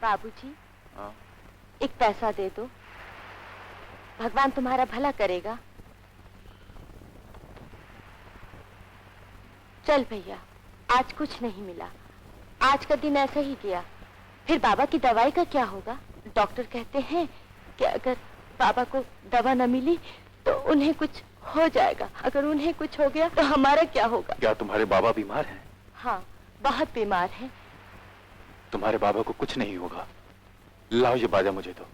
बाबूजी, हाँ? एक पैसा दे दो, भगवान तुम्हारा भला करेगा। चल भैया, आज कुछ नहीं मिला, आज का दिन ऐसा ही गया। फिर बाबा की दवाई का क्या होगा? डॉक्टर कहते हैं कि अगर बाबा को दवा न मिली तो उन्हें कुछ हो जाएगा, अगर उन्हें कुछ हो गया तो हमारा क्या होगा? क्या तुम्हारे बाबा बीमार हैं? हाँ, बहुत बीमार हैं। तुम्हारे बाबा को कुछ नहीं होगा। लाओ ये बाजा मुझे दो।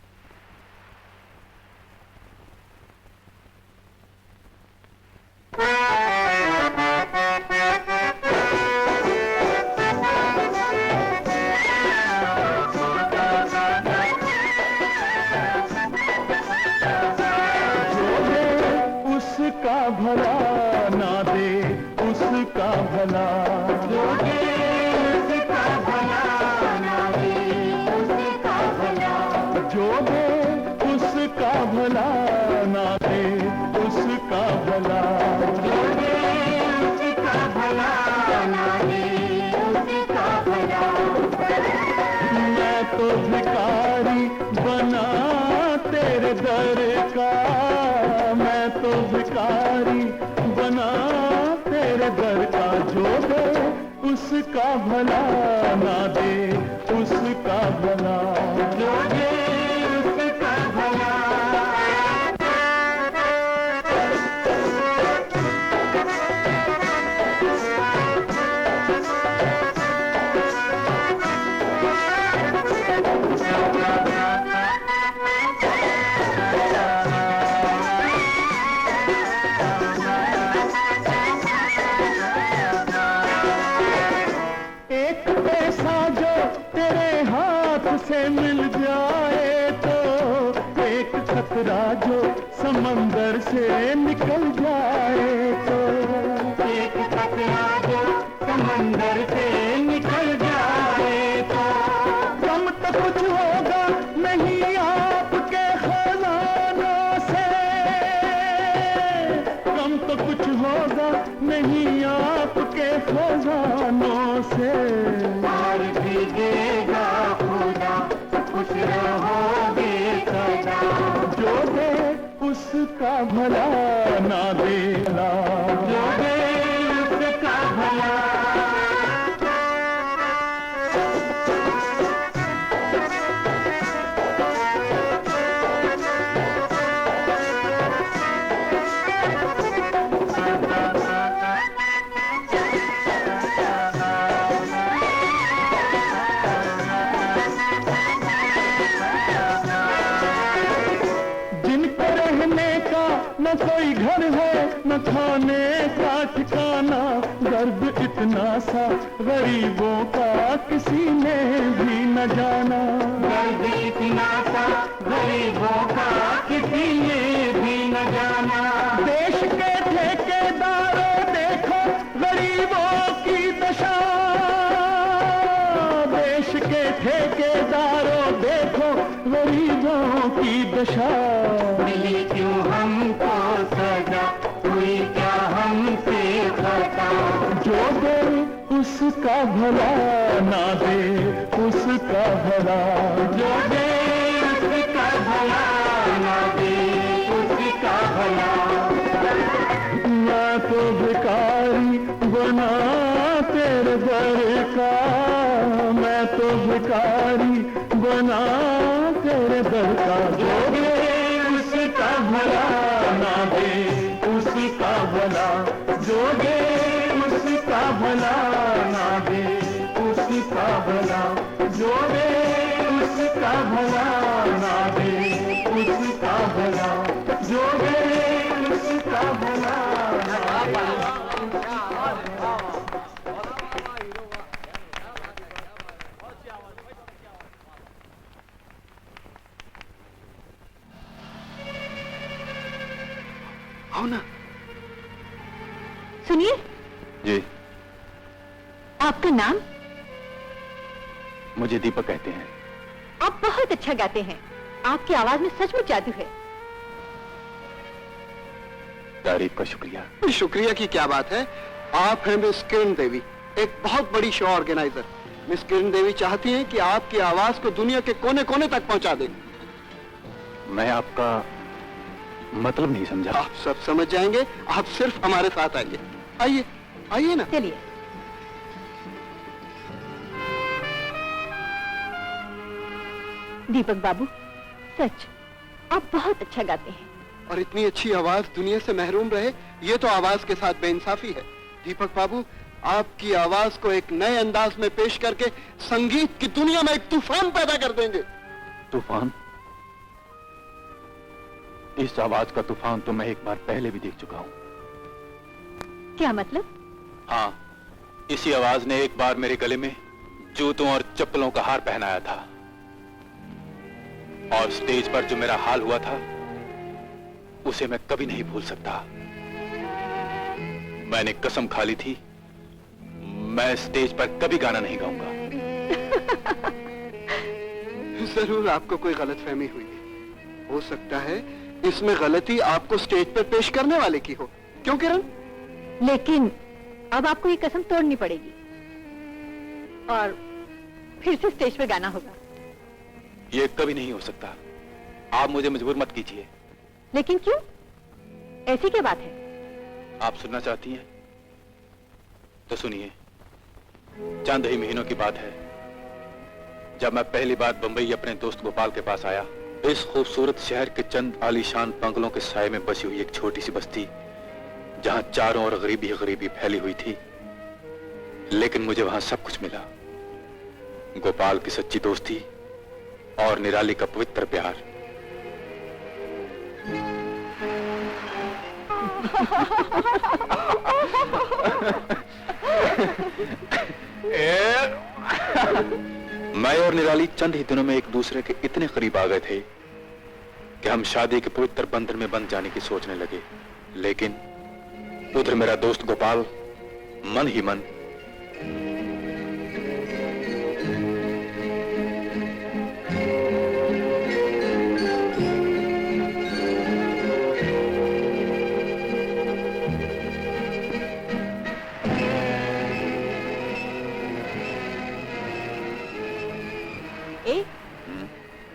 उसका भला ना दे, उसका भला जो दे, उसका भला ना दे, उसका भला जो दे, उसका भला ना दे, उसका भला जो दे, उसका भला ना दे, उसका भला। मैं तो भिखारी बना तेरे दर का, मैं तो भिखारी बना तेरे दर का, जो दे उसका भला ना दे, उसका भला जो दे, उसका भला। से मिल जाए तो एक खतरा जो समंदर से निकल जाए तो, एक खतरा जो समंदर से निकल जाए तो, कम तो कुछ होगा नहीं आपके खजानों से, कम तो कुछ होगा नहीं आपके खजानों से, और भी देगा खुदा, खुश रहोगे सदा, जो दे उसका भला ना देना, जो दे उसका भला। न कोई घर है न खाने का ठिकाना, दर्द इतना सा गरीबों का किसी ने भी न जाना, दर्द इतना सा गरीबों का किसी ने भी न जाना। देश के ठेकेदारों देखो गरीबों की दशा, देश के ठेकेदारों देखो गरीबों की दशा, मिली क्यों हमको सजा, हुई क्या हमसे खता, जो दे उसका भला ना दे, उसका भला जो दे, उसका भला ना दे, उसका भला। मैं तो भिखारी बना तेरे दर का, मैं तो भिखारी बना तेरे दर का, जो दे उसका भला ना दे, उसका भला जो दे, उसका भला ना दे, उसका भला जो दे, उसका भला ना दे, उसका भला जो दे, उसका भला ना दे। आओ ना। सुनिए जी। आपका नाम? मुझे दीपक कहते हैं। आप बहुत अच्छा गाते हैं, आपकी आवाज में सचमुच जादू है। तारीफ का शुक्रिया। शुक्रिया की क्या बात है, आप हैं मिस किरण देवी, एक बहुत बड़ी show organiser. Miss Kiran Devi चाहती हैं कि आपकी आवाज को दुनिया के कोने कोने तक पहुंचा दें। मैं आपका मतलब नहीं समझा। आप सब समझ जाएंगे, आप सिर्फ हमारे साथ आइए। आइए आइए ना। चलिए। दीपक बाबू, सच आप बहुत अच्छा गाते हैं। और इतनी अच्छी आवाज दुनिया से महरूम रहे, ये तो आवाज के साथ बेइंसाफी है। दीपक बाबू, आपकी आवाज को एक नए अंदाज में पेश करके संगीत की दुनिया में एक तूफान पैदा कर देंगे। तूफान? इस आवाज का तूफान तो मैं एक बार पहले भी देख चुका हूं। क्या मतलब? हाँ, इसी आवाज ने एक बार मेरे गले में जूतों और चप्पलों का हार पहनाया था, और स्टेज पर जो मेरा हाल हुआ था उसे मैं कभी नहीं भूल सकता। मैंने कसम खा ली थी, मैं स्टेज पर कभी गाना नहीं गाऊंगा। जरूर आपको कोई गलतफहमी हुई है। हो सकता है इसमें गलती आपको स्टेज पर पेश करने वाले की हो। क्यों किरण? लेकिन अब आपको ये कसम तोड़नी पड़ेगी और फिर से स्टेज पर गाना होगा। ये कभी नहीं हो सकता। आप मुझे मजबूर मत कीजिए। लेकिन क्यों? ऐसी क्या बात है? आप सुनना चाहती हैं तो सुनिए। चंद ही महीनों की बात है, जब मैं पहली बार बंबई अपने दोस्त गोपाल के पास आया। इस खूबसूरत शहर के चंद आलीशान बंगलों के साए में बसी हुई एक छोटी सी बस्ती, जहां चारों ओर गरीबी ही गरीबी फैली हुई थी, लेकिन मुझे वहां सब कुछ मिला। गोपाल की सच्ची दोस्ती और निराली का पवित्र प्यार। मैं और निराली चंद ही दिनों में एक दूसरे के इतने करीब आ गए थे कि हम शादी के पवित्र बंधन में बंध जाने की सोचने लगे। लेकिन उधर मेरा दोस्त गोपाल मन ही मन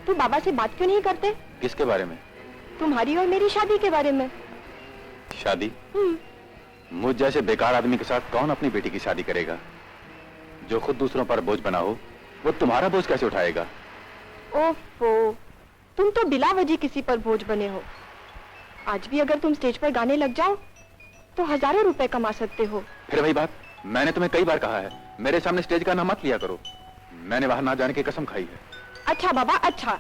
तुम बाबा से बात क्यों नहीं करते? किसके बारे में? तुम्हारी और मेरी शादी के बारे में। शादी? मुझ जैसे बेकार आदमी के साथ कौन अपनी बेटी की शादी करेगा? जो खुद दूसरों पर बोझ बना हो, वो तुम्हारा बोझ कैसे उठाएगा? ओफो, तुम तो बिला वजह किसी पर बोझ बने हो। आज भी अगर तुम स्टेज पर गाने लग जाओ तो हजारों रुपए कमा सकते हो। फिर वही बात, मैंने तुम्हें कई बार कहा है, मेरे सामने स्टेज का नाम मत लिया करो। मैंने वहां ना जाने की कसम खाई है। अच्छा बाबा, अच्छा,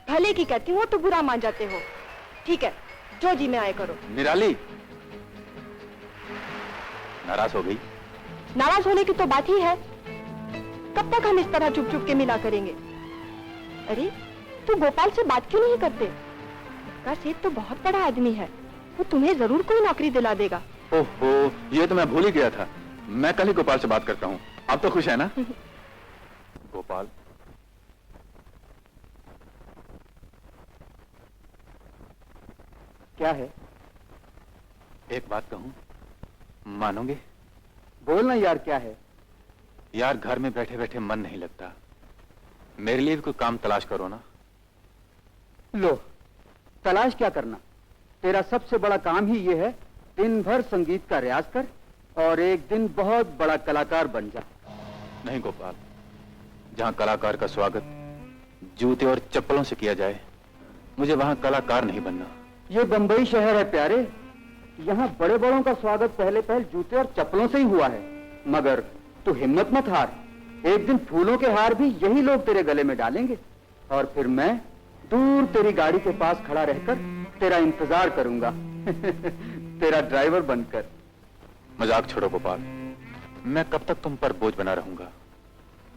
भले की कहती हूँ तो बुरा मान जाते हो। ठीक है, जो जी में आए करो। निराली नाराज हो गई? नाराज होने की तो बात ही है। कब तक हम इस तरह चुप चुप के मिला करेंगे? अरे, तू गोपाल से बात क्यों नहीं करते? उसका सेठ तो बहुत बड़ा आदमी है, वो तुम्हें जरूर कोई नौकरी दिला देगा। ओहो, ये तो मैं भूल ही गया था। मैं कल ही गोपाल से बात करता हूँ। अब तो खुश है ना? गोपाल, क्या है? एक बात कहूँ, मानोगे? बोलना यार, क्या है? यार, घर में बैठे बैठे मन नहीं लगता। मेरे लिए भी कोई काम तलाश करो ना। लो, तलाश क्या करना? तेरा सबसे बड़ा काम ही ये है, दिन भर संगीत का रियाज कर और एक दिन बहुत बड़ा कलाकार बन जा। नहीं गोपाल, जहाँ कलाकार का स्वागत जूते और चप्पलों से किया जाए, मुझे वहाँ कलाकार नहीं बनना। ये बंबई शहर है प्यारे, यहाँ बड़े बड़ों का स्वागत पहले पहल जूते और चप्पलों से ही हुआ है। मगर तू हिम्मत मत हार, एक दिन फूलों के हार भी यही लोग तेरे गले में डालेंगे और फिर मैं दूर तेरी गाड़ी के पास खड़ा रहकर तेरा इंतजार करूंगा तेरा ड्राइवर बनकर। मजाक छोड़ो गोपाल, मैं कब तक तुम पर बोझ बना रहूंगा?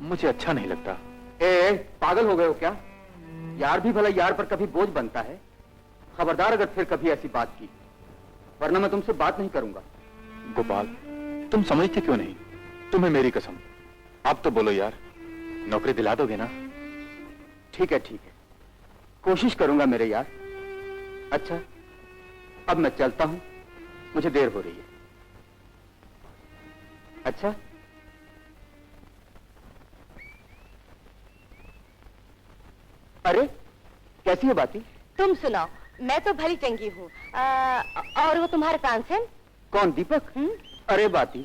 मुझे अच्छा नहीं लगता। ए, पागल हो गए हो क्या? यार भी भला यार पर कभी बोझ बनता है? खबरदार अगर फिर कभी ऐसी बात की, वरना मैं तुमसे बात नहीं करूंगा। गोपाल, तुम समझते क्यों नहीं? तुम्हें मेरी कसम, अब तो बोलो यार, नौकरी दिला दोगे ना? ठीक है, ठीक है, कोशिश करूंगा मेरे यार। अच्छा, अब मैं चलता हूं, मुझे देर हो रही है। अच्छा, अरे कैसी है बाती? तुम सुनाओ, मैं तो भली चंगी हूँ। और वो तुम्हारे तानसेन? कौन, दीपक? अरे बाती,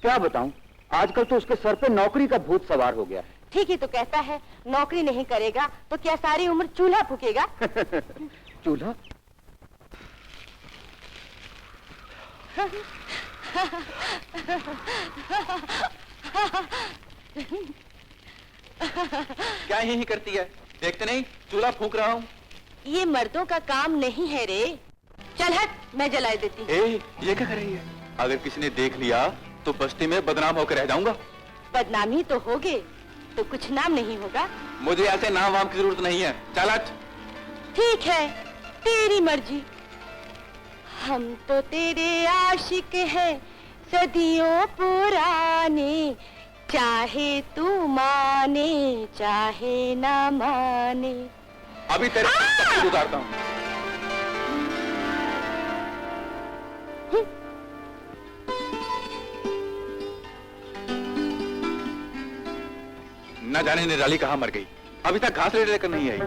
क्या बताऊं, आजकल तो उसके सर पे नौकरी का भूत सवार हो गया है। ठीक ही तो कहता है, नौकरी नहीं करेगा तो क्या सारी उम्र चूल्हा फूकेगा? चूल्हा? क्या यही करती है? देखते नहीं चूल्हा फूंक रहा हूँ। ये मर्दों का काम नहीं है रे। चल हट, मैं जला देती हूँ। ये क्या कर रही है? अगर किसी ने देख लिया तो बस्ती में बदनाम होकर रह जाऊंगा। बदनामी तो होगे, तो कुछ नाम नहीं होगा। मुझे ऐसे नाम वाम की जरूरत नहीं है। चल हट। ठीक है, तेरी मर्जी। हम तो तेरे आशिक हैं सदियों पुराने, चाहे तू माने चाहे ना माने। अभी तेरे तकलीफ उतारता हूँ। न जाने निराली कहाँ मर गई, अभी तक घास लेकर नहीं आई।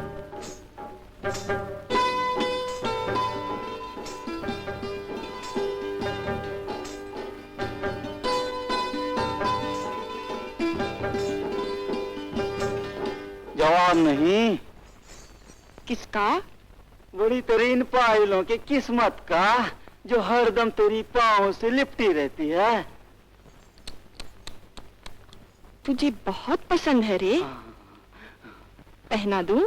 जवाब नहीं। किसका? बड़ी तरीन पायलों की किस्मत का, जो हरदम तेरी पाँव से लिपटी रहती है। तुझे बहुत पसंद है रे। पहना दूं?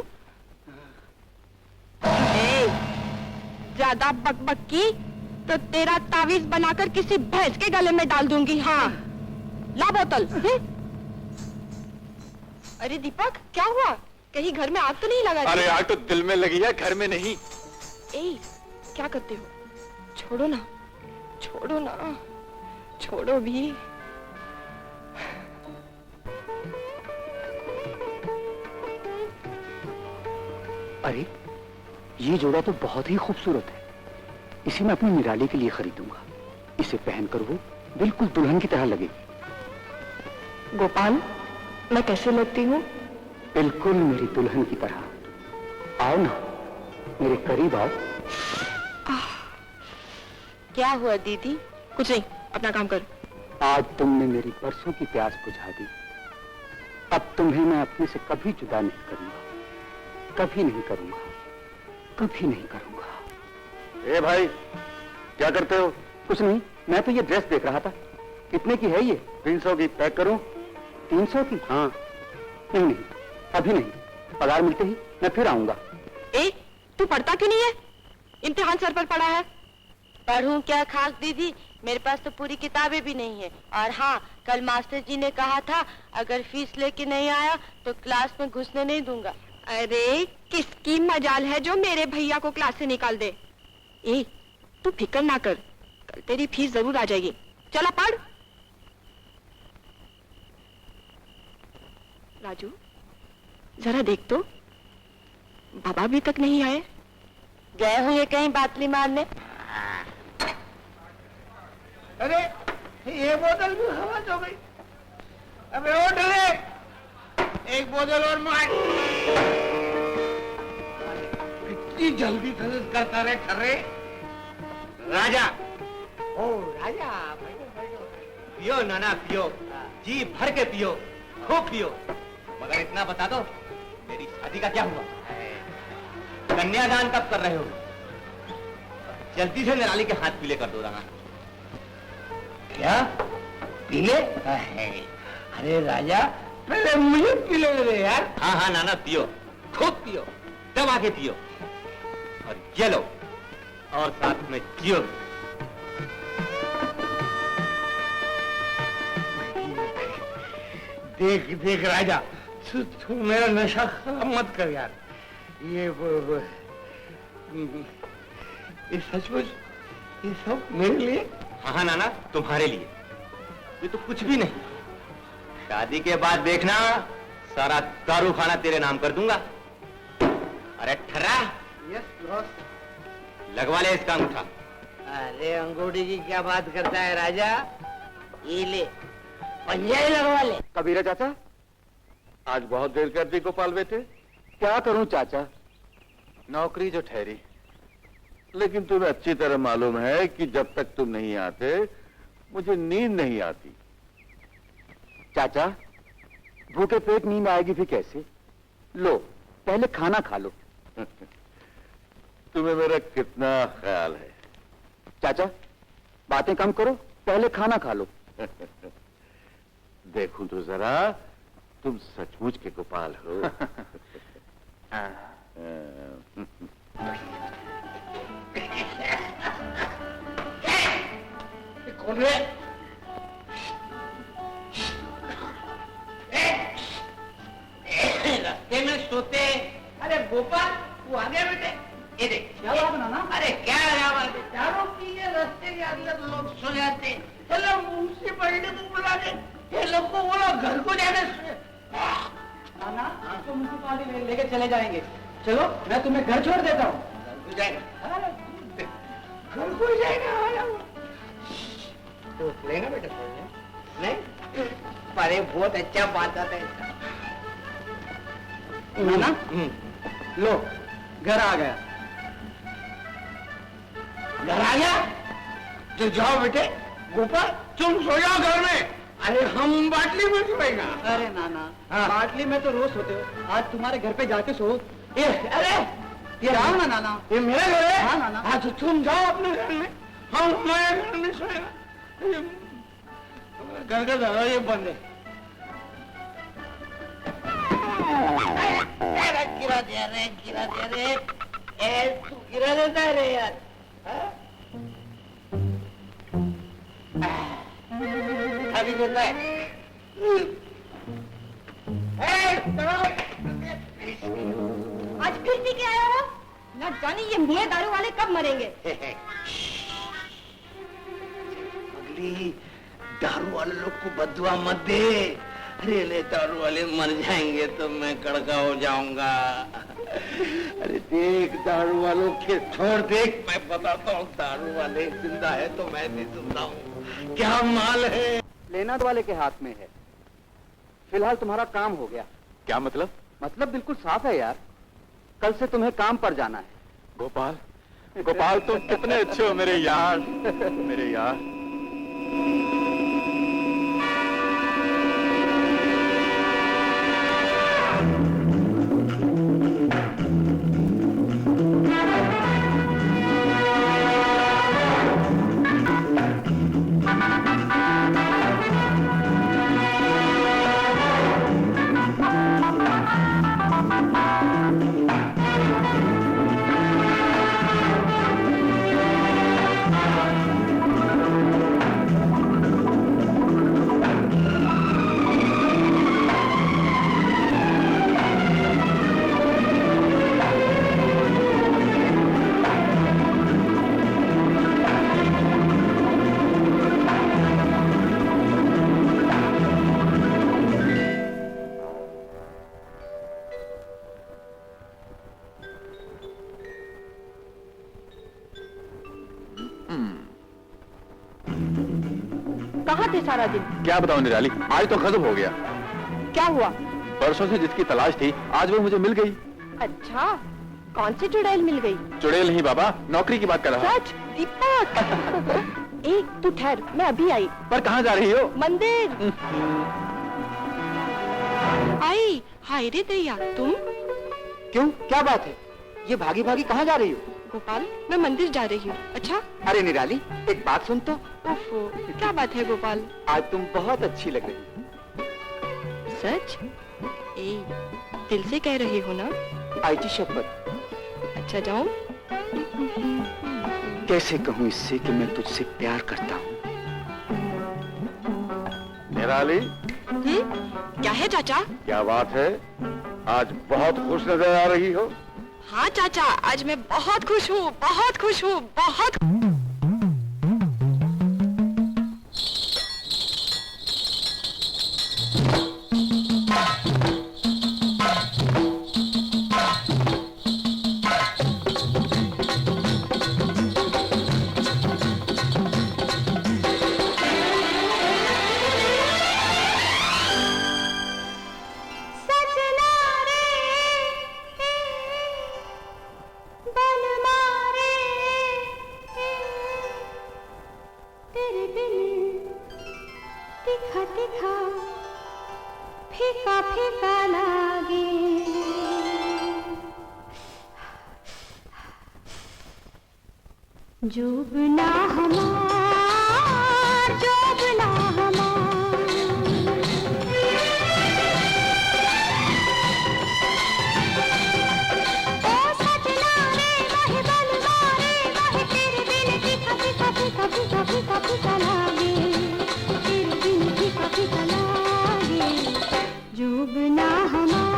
ज्यादा बकबक की तो तेरा तावीज बनाकर किसी भैंस के गले में डाल दूंगी। हाँ, ला बोतल। अरे दीपक, क्या हुआ? कहीं घर में आग तो नहीं लगा? अरे आग तो दिल में लगी है, घर में नहीं। क्या करते हो? छोड़ो ना, छोड़ो ना, छोड़ो भी। अरे ये जोड़ा तो बहुत ही खूबसूरत है। इसे मैं अपनी निराली के लिए खरीदूंगा। इसे पहनकर वो बिल्कुल दुल्हन की तरह लगेगी। गोपाल, मैं कैसे लगती हूँ? बिल्कुल मेरी दुल्हन की तरह। आओ ना, मेरे करीब आओ। क्या हुआ दीदी? कुछ नहीं, अपना काम कर। आज तुमने मेरी बरसों की प्यास बुझा दी। अब तुम्हें मैं अपने से कभी जुदा नहीं करूंगा, कभी नहीं करूंगा, कभी नहीं करूंगा। ए भाई, क्या करते हो? कुछ नहीं, मैं तो ये ड्रेस देख रहा था। कितने की है ये? 300 की। पैक करूं? 300 की? हाँ। नहीं नहीं, अभी नहीं, पगार मिलते ही मैं फिर आऊंगा। तू पढ़ता क्यों नहीं है? इम्तिहान सर पर पड़ा है। पढ़ूं क्या खाक दीदी, मेरे पास तो पूरी किताबें भी नहीं है। और हाँ, कल मास्टर जी ने कहा था अगर फीस लेके नहीं आया तो क्लास में घुसने नहीं दूंगा। अरे किसकी मजाल है जो मेरे भैया को क्लास से निकाल दे। तू फिक्र ना कर, कल तेरी फीस जरूर आ जाएगी। चला पढ़। राजू, जरा देख तो, बाबा अभी तक नहीं आए। गए होंगे कहीं बातली मारने। अरे ये बोतल भी हवा हो गई। अबे ओ डरे, एक बोतल और मार। इतनी जल्दी खरीद करता रहे ठर्रे। राजा, ओ राजा, पियो नाना पियो, जी भर के पियो, खूब पियो। मगर इतना बता दो, मेरी शादी का क्या हुआ? कन्यादान कब कर रहे हो? जल्दी से निराली के हाथ पीले कर दो राना। क्या पीले? अरे राजा, पहले मुझे पीले दे यार। हाँ हाँ नाना पियो, खूब पियो, दबा के पियो। और ये लो, और साथ में जियो। देख देख राजा, तू मेरा नशा खराब मत कर यार। ये सचमुच ये सब मेरे लिए? हाँ हाँ नाना, तुम्हारे लिए। ये तो कुछ भी नहीं। शादी के बाद देखना, सारा दारू खाना तेरे नाम कर दूंगा। अरे ठर्रा, यस बॉस, लगवा ले इसका अंगूठा। अरे अंगूठी की क्या बात करता है राजा? ये ले, पंजा ही लगवा ले। कबीरा चाचा, आज बहुत देर कर दी गोपाल बेटे। क्या करूं चाचा? नौकरी जो ठहरी। लेकिन तुम्हें अच्छी तरह मालूम है कि जब तक तुम नहीं आते मुझे नींद नहीं आती। चाचा, भूखे पेट नींद आएगी भी कैसे? लो, पहले खाना खा लो। तुम्हें मेरा कितना ख्याल है। चाचा, बातें कम करो, पहले खाना खा लो। देखूं तो जरा, तुम सचमुच के गोपाल हो। कौन है? रास्ते में सोते। अरे गोपाल, वो आ गया बेटे। ये देख क्या बात ना। अरे क्या बात है, चारों की ये रास्ते के अंदर लोग सो जाते। ये लोग मुंशी पढ़ने को बुला दे, ये लोग को बोलो घर को जाने। नाना, आपको म्युनिसिपालिटी लेके चले जाएंगे। चलो, मैं तुम्हें घर छोड़ देता हूँ। घर को जाएगा, घर को जाएगा। तो लेगा बेटा पढ़ने? नहीं, अरे बहुत अच्छा बात आता है। नाना, लो, घर आ गया। घर आ गया? तो जाओ बेटे। गोपाल, तुम सो जाओ घर में। अरे हम बाटली में सोएगा। अरे नाना, हाँ। बाटली में तो रोज सोते हो, आज तुम्हारे घर पे जाके सो। अरे ये आओ ना नाना। ये मेरा घर है। हाँ नाना। हाँ तो तुम जाओ अपने घर में, हम हमारे घर में सोएगा। घर का दरवाजा बंद है। गिरा दिया रे, गिरा दिया रे। तू गिरा देता है रे यार। अभी देता है। आज फिर पी के आया हो? न जाने ये मुँह दारू वाले कब मरेंगे। अगली दारू वाले लोग को बदुआ मत दे। अरे ले, दारू वाले मर जाएंगे तो मैं कड़का हो जाऊंगा। अरे देख, दारू वालों के छोड़, देख मैं बताता हूँ, दारू वाले जिंदा है तो मैं भी जिंदा हूँ। क्या माल है? लेना वाले के हाथ में है। फिलहाल तुम्हारा काम हो गया। क्या मतलब? मतलब बिल्कुल साफ है यार, कल से तुम्हें काम पर जाना है। गोपाल, गोपाल तुम कितने अच्छे हो मेरे यार, मेरे यार। कहाँ थे सारा दिन? क्या बताऊं निराली, आज तो गजब हो गया। क्या हुआ? परसों से जिसकी तलाश थी, आज वो मुझे मिल गई। अच्छा, कौन सी चुड़ैल मिल गई? चुड़ैल नहीं बाबा, नौकरी की बात कर रहा हूं। सच? दीपक एक तू ठहर, मैं अभी आई। पर कहाँ जा रही हो? मंदिर। आई, हाय रे दैया, तुम? क्यों, क्या बात है? ये भागी भागी कहाँ जा रही हो? गोपाल, मैं मंदिर जा रही हूँ। अच्छा? अरे निराली, एक बात सुन तो। ओफो, क्या बात है गोपाल? आज तुम बहुत अच्छी लग रही हो। सच? ए, दिल से कह रही हो ना? आई जी शपथ। अच्छा जाऊं? कैसे कहूँ इससे कि मैं तुझसे प्यार करता हूँ। निराली, क्या है चाचा? क्या बात है? आज बहुत खुश नजर आ रही हो। हाँ चाचा, आज मैं बहुत खुश हूँ, बहुत खुश हूँ, बहुत। जोबना हमार जोबना हमार ओ सजना रे वही बलवा रे वही तेरे बिन फीका फीका फीका फीका फीका फीका लागे तेरे बिन फीका फीका लागे जोबना हमार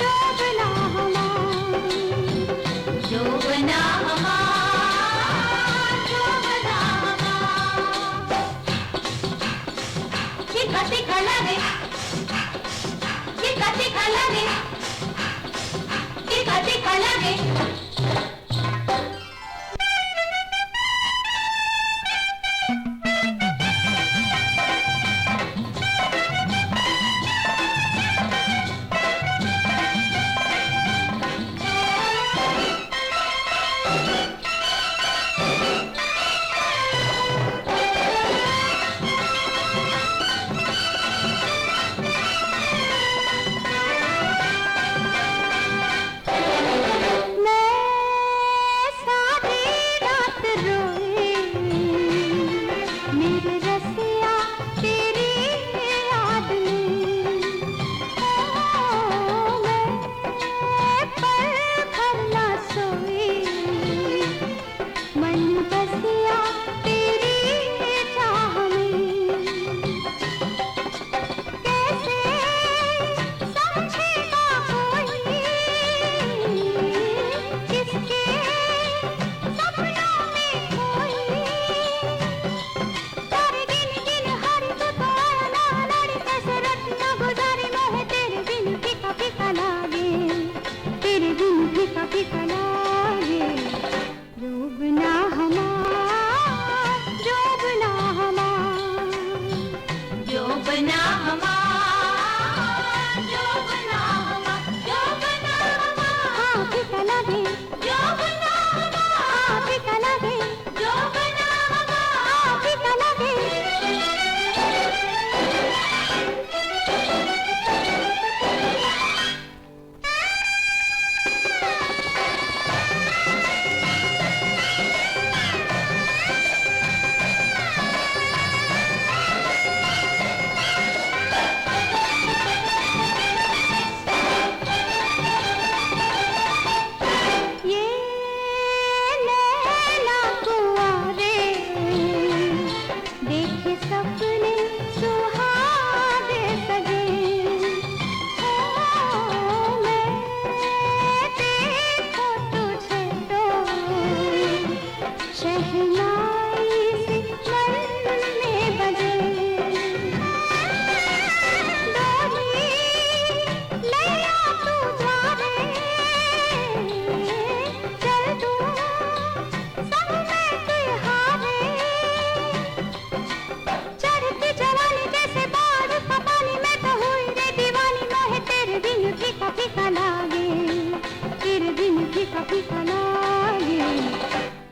जोबना हमार जोबना हमार जोबना हमार फीका फीका लागे फीका फीका लागे फीका फीका लागे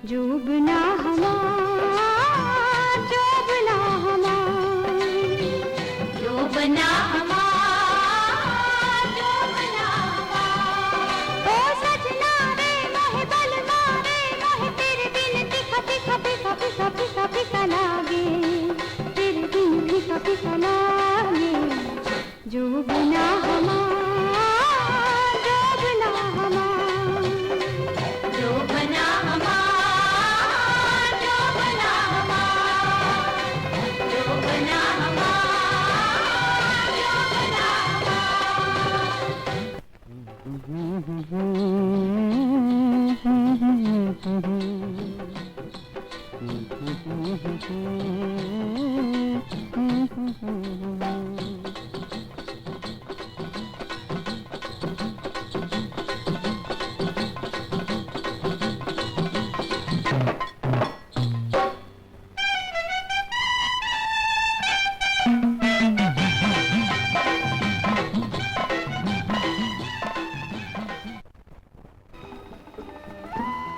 जोबना हमार जोबना हमार जोबना हमार जोबना हमार ओ सजना रे मोहे बलवा रे मोहे तेरे बिन फीका फीका फीका फीका फीका फीका लागे तेरे बिन फीका फीका लागे जोबना हमार जोबना हमार जोबना हमार जोबना हमार जोबना हमार जोबना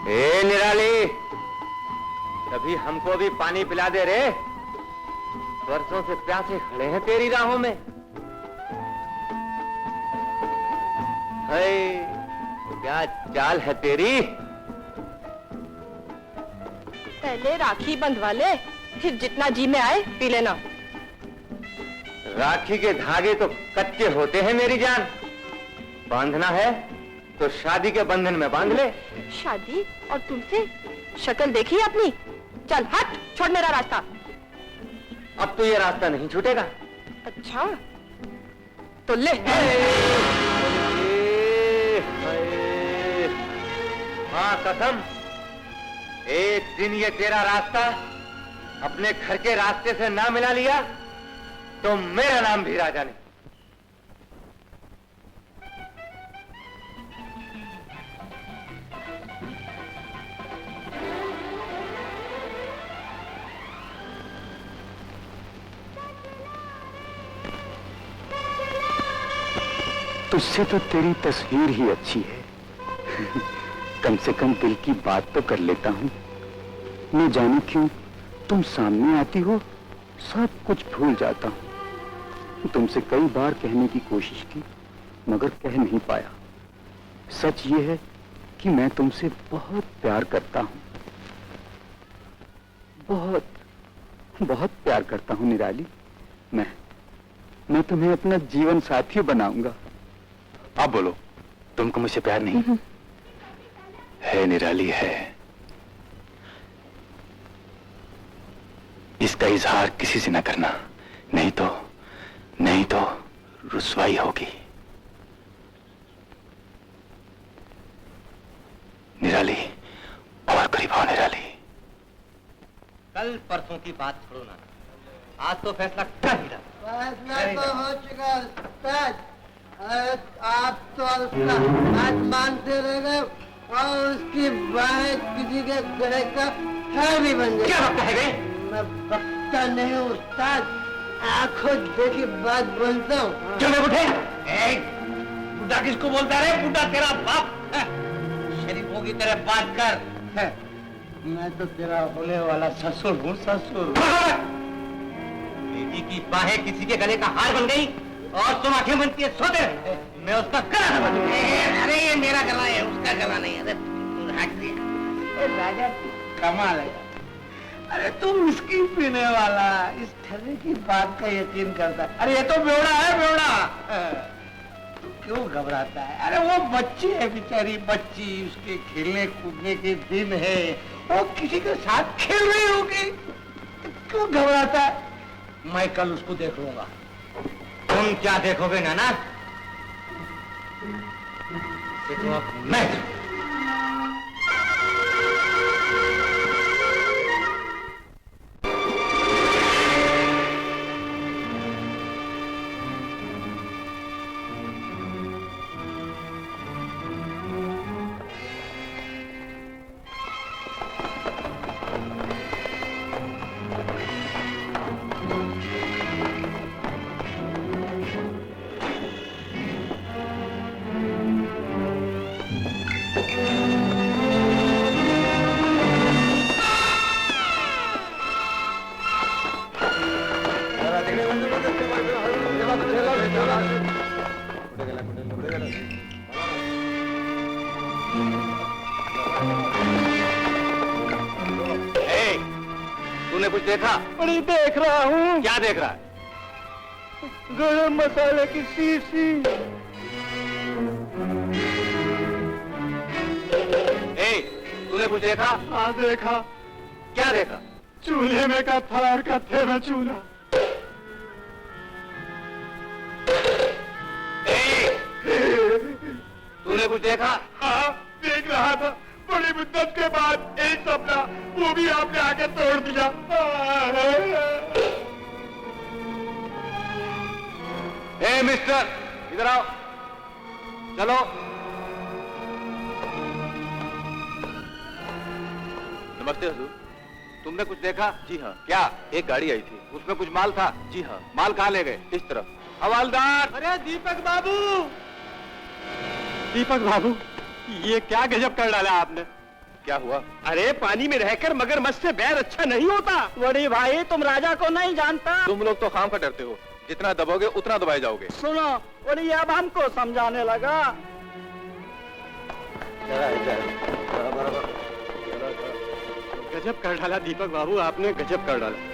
ए निराली, कभी हमको भी पानी पिला दे रे। वर्षों से प्यासे खड़े हैं तेरी राहों में। है क्या चाल है तेरी। पहले राखी बंधवा ले, फिर जितना जी में आए पी लेना। राखी के धागे तो कच्चे होते हैं मेरी जान। बांधना है तो शादी के बंधन में बांध ले। शादी और तुमसे शक्ल देखी अपनी? चल हट, छोड़ मेरा रास्ता। अब तो ये रास्ता नहीं छूटेगा। अच्छा तो ले। हाँ कसम, एक दिन ये तेरा रास्ता अपने घर के रास्ते से ना मिला लिया तो मेरा नाम भी राजा नहीं। तुझसे तो तेरी तस्वीर ही अच्छी है। कम से कम दिल की बात तो कर लेता हूँ। न जाने क्यों तुम सामने आती हो सब कुछ भूल जाता हूँ। तुमसे कई बार कहने की कोशिश की मगर कह नहीं पाया। सच ये है कि मैं तुमसे बहुत प्यार करता हूँ, बहुत बहुत प्यार करता हूँ निराली। मैं तुम्हें अपना जीवन साथी बनाऊंगा। आप बोलो, तुमको मुझसे प्यार नहीं है? निराली है। इसका इजहार किसी से न करना, नहीं तो रुसवाई होगी। निराली, और करीब आओ निराली। कल परसों की बात छोड़ो ना, आज तो फैसला कर ही डालो। फैसला तो हो चुका उस्ताद। आप तो उसका बात मानते रह गए और उसकी बाहें किसी के गले का हार भी बन गई। क्या बकता है बे? मैं बकता नहीं हूँ उस्ताद, आंखों देखी बात बोलता हूँ। क्यों बे बुढ़े? बुढ़ा किसको बोलता रे? बुढ़ा तेरा बाप है। शरीफ होगी तेरे बात कर है। मैं तो तेरा होने वाला ससुर हूँ, ससुर। बेटी की बाहें किसी के गले का हार बन गई और तुम आंखें बनती है सोते। मैं उसका गला बन। अरे ये मेरा गला है, उसका गला नहीं। अरे राजा कमाल है। अरे तुम इसकी पीने वाला इस ठर्रे की बात का यकीन करता है। अरे ये तो बेवड़ा है, बेवड़ा। तू क्यों घबराता है? अरे वो बच्ची है बेचारी, बच्ची, उसके खेलने कूदने के दिन है, वो किसी के साथ खेल रही होगी। क्यों घबराता है? मैं कल उसको देख लूंगा। तुम क्या देखोगे नाना? देखो अब मैं। तूने कुछ देखा? बड़ी देख रहा हूँ। क्या देख रहा है? गरम मसाले की शीशी। तूने कुछ देखा? हाँ देखा। क्या देखा? चूल्हे में का थार का थे में चूल्हा। तूने कुछ देखा? हाँ देख रहा था। बड़ी मुद्दत के बाद एक सपना, वो भी आपने आके तोड़ दिया। मिस्टर, इधर आओ। चलो। नमस्ते हुजूर। तुमने कुछ देखा? जी हाँ। क्या? एक गाड़ी आई थी। उसमें कुछ माल था? जी हाँ। माल कहाँ ले गए? इस तरफ। हवालदार! अरे दीपक बाबू, दीपक बाबू, ये क्या गजब कर डाला आपने। क्या हुआ? अरे पानी में रहकर मगरमच्छ से बैर अच्छा नहीं होता। बड़ी भाई तुम राजा को नहीं जानता। तुम लोग तो खाम का डरते हो, जितना दबोगे उतना दबाए जाओगे। सुनो, और ये अब हमको समझाने लगा। गजब कर डाला दीपक बाबू, आपने गजब कर डाला।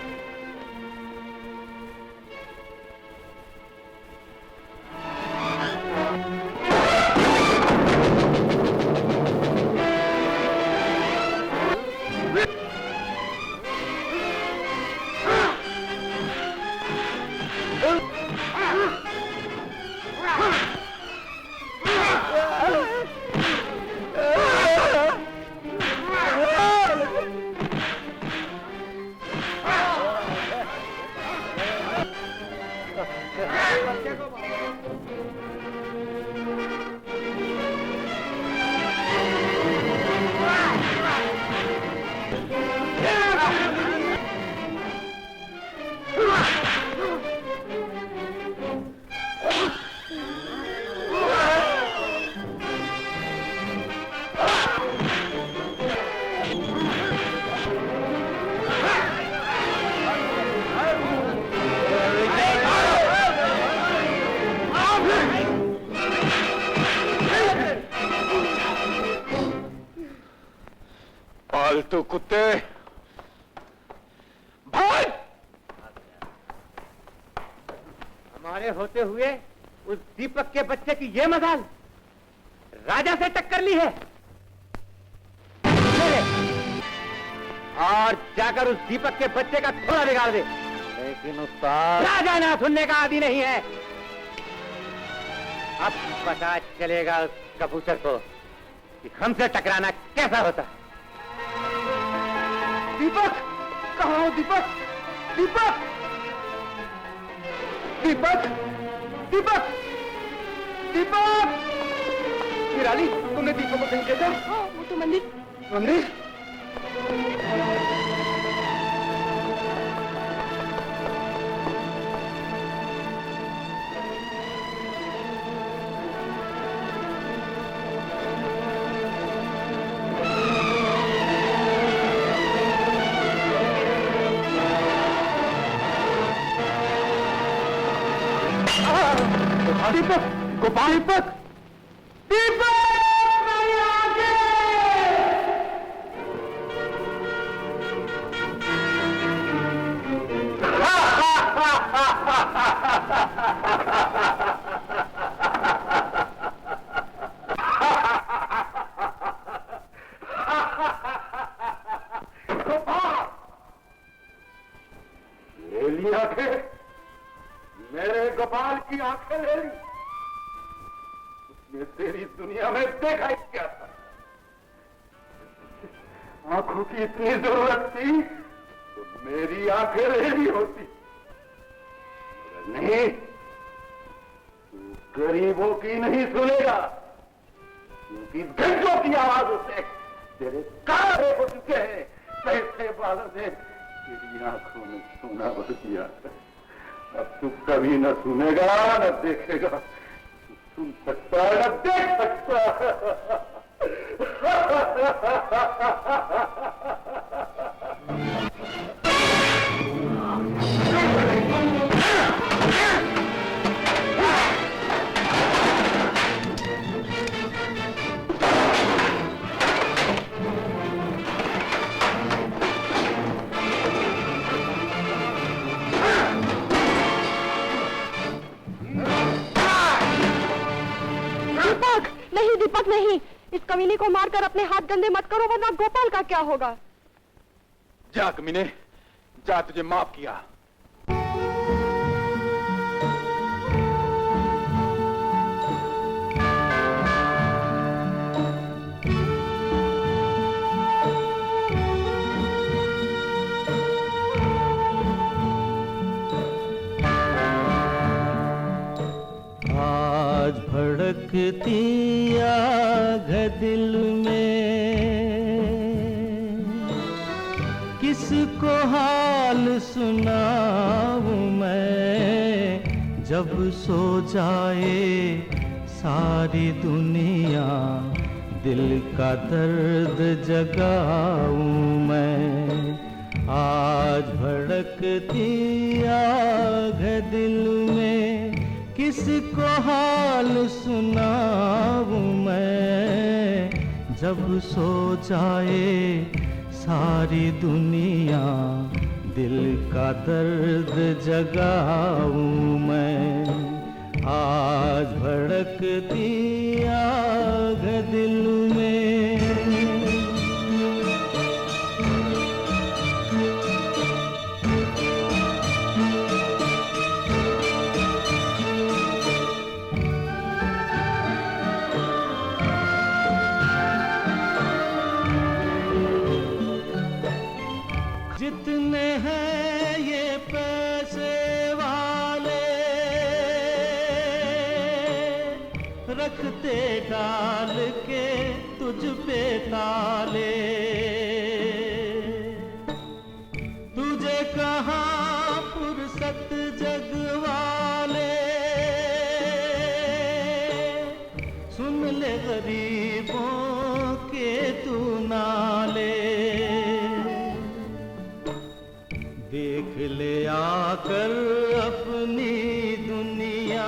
फालतू कुत्ते, भाग! हमारे होते हुए उस दीपक के बच्चे की ये मजाल, राजा से टक्कर ली है। और जाकर उस दीपक के बच्चे का थोड़ा बिगाड़ दे। लेकिन उस्ताद, राजा ना सुनने का आदि नहीं है। अब पता चलेगा उस कबूतर को कि हमसे टकराना कैसा होता है। दीपक, कहाँ हो दीपक? दीपक, दीपक, दीपक, दीपक! निराली, तुमने दीपक को कहीं देखा? हाँ, वो तो मंदिर। मंदिर? दीपक, गोपाल, दीपक, दीपक! मेरी आंखें! ले ली आंखें, मेरे गोपाल की आंखें ले ली। उसने तेरी दुनिया में देखा ही क्या था? आंखों की इतनी जरूरत थी तो मेरी आंखें ले ली होती। मगर नहीं, तू गरीबों की नहीं सुनेगा, क्योंकि घंटों की आवाजों से तेरे कान हो चुके हैं। पैसे वालों ने तेरी आंखों में सोना भर दिया। अब तू कभी न सुनेगा न देखेगा, तू सुन सकता है न देख सकता। नहीं दीपक नहीं, इस कमीने को मारकर अपने हाथ गंदे मत करो, वरना गोपाल का क्या होगा। जा कमीने, जा, तुझे माफ किया। आज भड़कती आग दिल में, किसको हाल सुनाऊं मैं। जब सो जाए सारी दुनिया, दिल का दर्द जगाऊं मैं। आज भड़कती आग दिल में, किसको हाल सुनाऊं मैं। जब सो जाए सारी दुनिया दिल का दर्द जगाऊं मैं, आज भड़कती आग दिल में। जितने हैं ये पैसे वाले, रखते डाल के तुझ पे ताले, तुझे कहाँ फुर्सत जग वाले, सुन ले गरीबों के तू नाले। देख ले आकर अपनी दुनिया,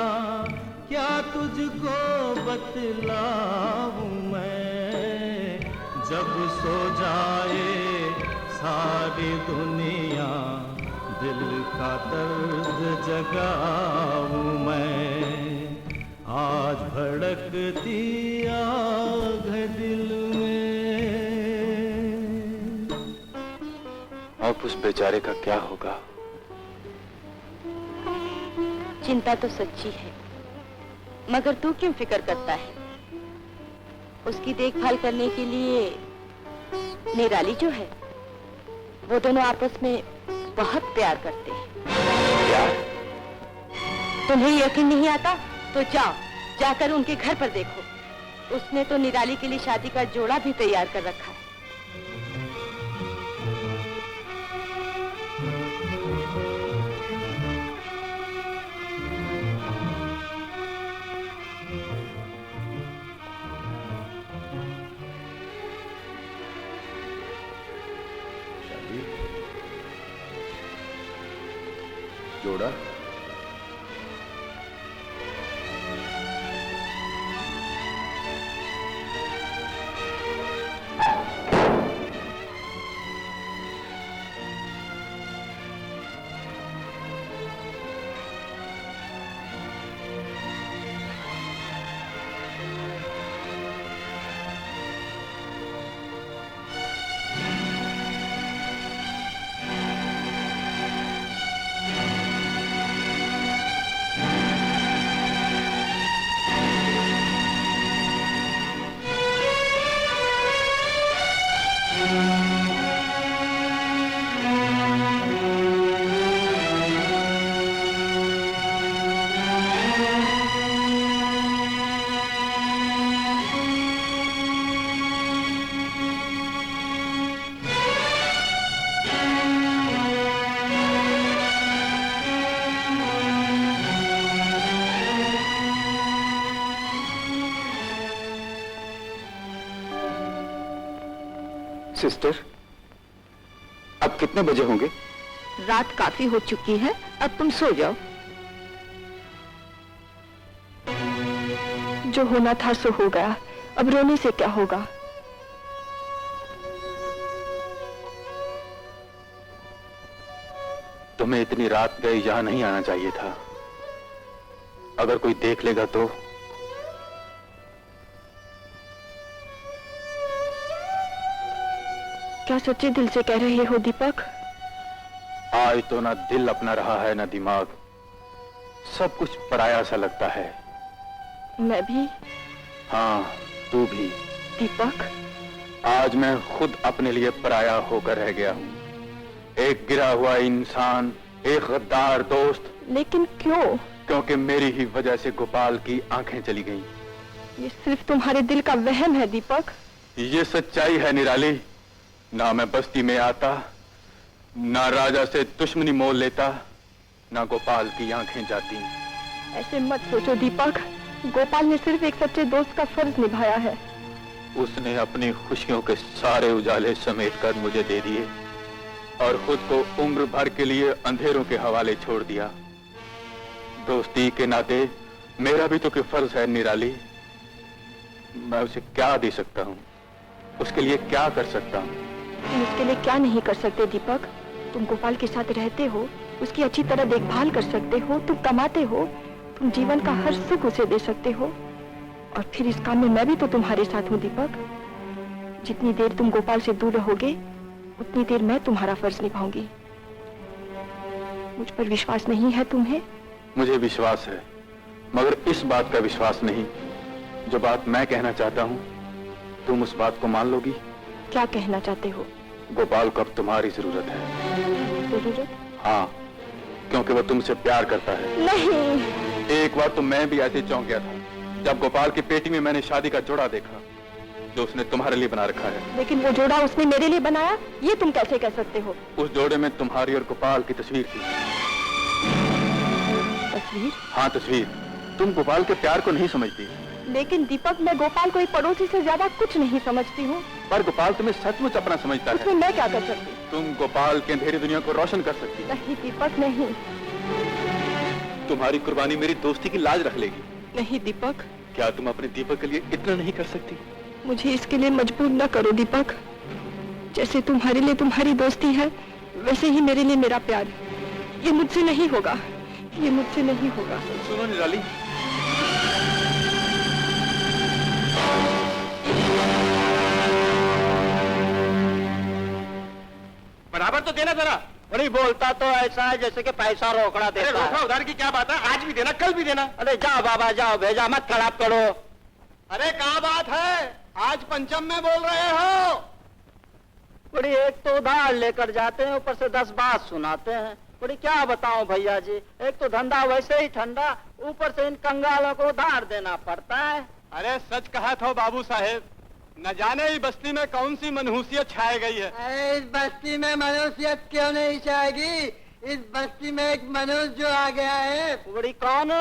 क्या तुझको बतलाऊं मैं, जब सो जाए सारी दुनिया दिल का दर्द जगाऊं मैं, आज भड़कती आग दिल में। अब उस बेचारे का क्या होगा? चिंता तो सच्ची है, मगर तू क्यों फिक्र करता है? उसकी देखभाल करने के लिए निराली जो है, वो दोनों आपस में बहुत प्यार करते हैं। प्यार? तुम्हें यकीन नहीं आता तो जाओ, जाकर उनके घर पर देखो। उसने तो निराली के लिए शादी का जोड़ा भी तैयार कर रखा है। जोड़ा? सिस्टर, अब कितने बजे होंगे? रात काफी हो चुकी है, अब तुम सो जाओ। जो होना था सो हो गया, अब रोने से क्या होगा? तुम्हें इतनी रात गए यहां नहीं आना चाहिए था। अगर कोई देख लेगा तो? क्या सच्चे दिल से कह रहे हो दीपक? आज तो ना दिल अपना रहा है ना दिमाग, सब कुछ पराया सा लगता है। मैं भी? हाँ, तू भी। दीपक, आज मैं खुद अपने लिए पराया होकर रह गया हूँ। एक गिरा हुआ इंसान, एक गद्दार दोस्त। लेकिन क्यों? क्योंकि मेरी ही वजह से गोपाल की आंखें चली गईं। ये सिर्फ तुम्हारे दिल का वहम है दीपक। ये सच्चाई है निराली। ना मैं बस्ती में आता, ना राजा से दुश्मनी मोल लेता, ना गोपाल की आंखें जाती। ऐसे मत सोचो दीपक, गोपाल ने सिर्फ एक सच्चे दोस्त का फर्ज निभाया है। उसने अपनी खुशियों के सारे उजाले समेट कर मुझे दे दिए और खुद को उम्र भर के लिए अंधेरों के हवाले छोड़ दिया। दोस्ती के नाते मेरा भी तो कोई फर्ज है निराली। मैं उसे क्या दे सकता हूँ, उसके लिए क्या कर सकता हूँ? तुम उसके लिए क्या नहीं कर सकते दीपक? तुम गोपाल के साथ रहते हो, उसकी अच्छी तरह देखभाल कर सकते हो, तुम कमाते हो, तुम जीवन का हर सुख उसे दे सकते हो। और फिर इस काम में मैं भी तो तुम्हारे साथ हूँ दीपक। जितनी देर तुम गोपाल से दूर रहोगे उतनी देर मैं तुम्हारा फर्ज निभाऊंगी। मुझ पर विश्वास नहीं है तुम्हें? मुझे विश्वास है, मगर इस बात का विश्वास नहीं। जो बात मैं कहना चाहता हूँ तुम उस बात को मान लोगी? क्या कहना चाहते हो? गोपाल को अब तुम्हारी जरूरत है। जरूरत? हाँ, क्योंकि वो तुमसे प्यार करता है। नहीं। एक बार तो मैं भी ऐसे चौंक गया था जब गोपाल की पेटी में मैंने शादी का जोड़ा देखा जो उसने तुम्हारे लिए बना रखा है। लेकिन वो जोड़ा उसने मेरे लिए बनाया, ये तुम कैसे कह सकते हो? उस जोड़े में तुम्हारी और गोपाल की तस्वीर थी। तस्वीर? हाँ, तस्वीर। तुम गोपाल के प्यार को नहीं समझती। लेकिन दीपक, मैं गोपाल को एक पड़ोसी से ज्यादा कुछ नहीं समझती हूँ। पर गोपाल तुम्हें सचमुच अपना समझता है। उसमें मैं क्या कर सकती? तुम गोपाल की अंधेरी दुनिया को रोशन कर सकती। नहीं दीपक, नहीं। तुम्हारी कुर्बानी मेरी दोस्ती की लाज रख लेगी। नहीं दीपक। क्या तुम अपने दीपक के लिए इतना नहीं कर सकती? मुझे इसके लिए मजबूर न करो दीपक। जैसे तुम्हारे लिए तुम्हारी दोस्ती है, वैसे ही मेरे लिए मेरा प्यार। ये मुझसे नहीं होगा, ये मुझसे नहीं होगा। सुनो निराली, बराबर तो देना जरा। अरे बोलता तो ऐसा है जैसे कि पैसा रोकड़ा देता है। रोकड़ा उधार की क्या बात है? आज भी देना, कल भी देना। अरे जाओ बाबा जाओ, भेजा मत खराब करो। अरे क्या बात है, आज पंचम में बोल रहे हो? बड़ी एक तो उधार लेकर जाते हैं, ऊपर से 10 बात सुनाते हैं। बड़ी क्या बताऊं भैया जी, एक तो धंधा वैसे ही ठंडा, ऊपर से इन कंगालों को उधार देना पड़ता है। अरे सच कहा था बाबू साहेब, न जाने ही बस्ती में कौन सी मनहूसियत छाई गई है। इस बस्ती में मनहूसियत क्यों नहीं छाएगी? इस बस्ती में एक मनुष्य जो आ गया है। बड़ी कौन?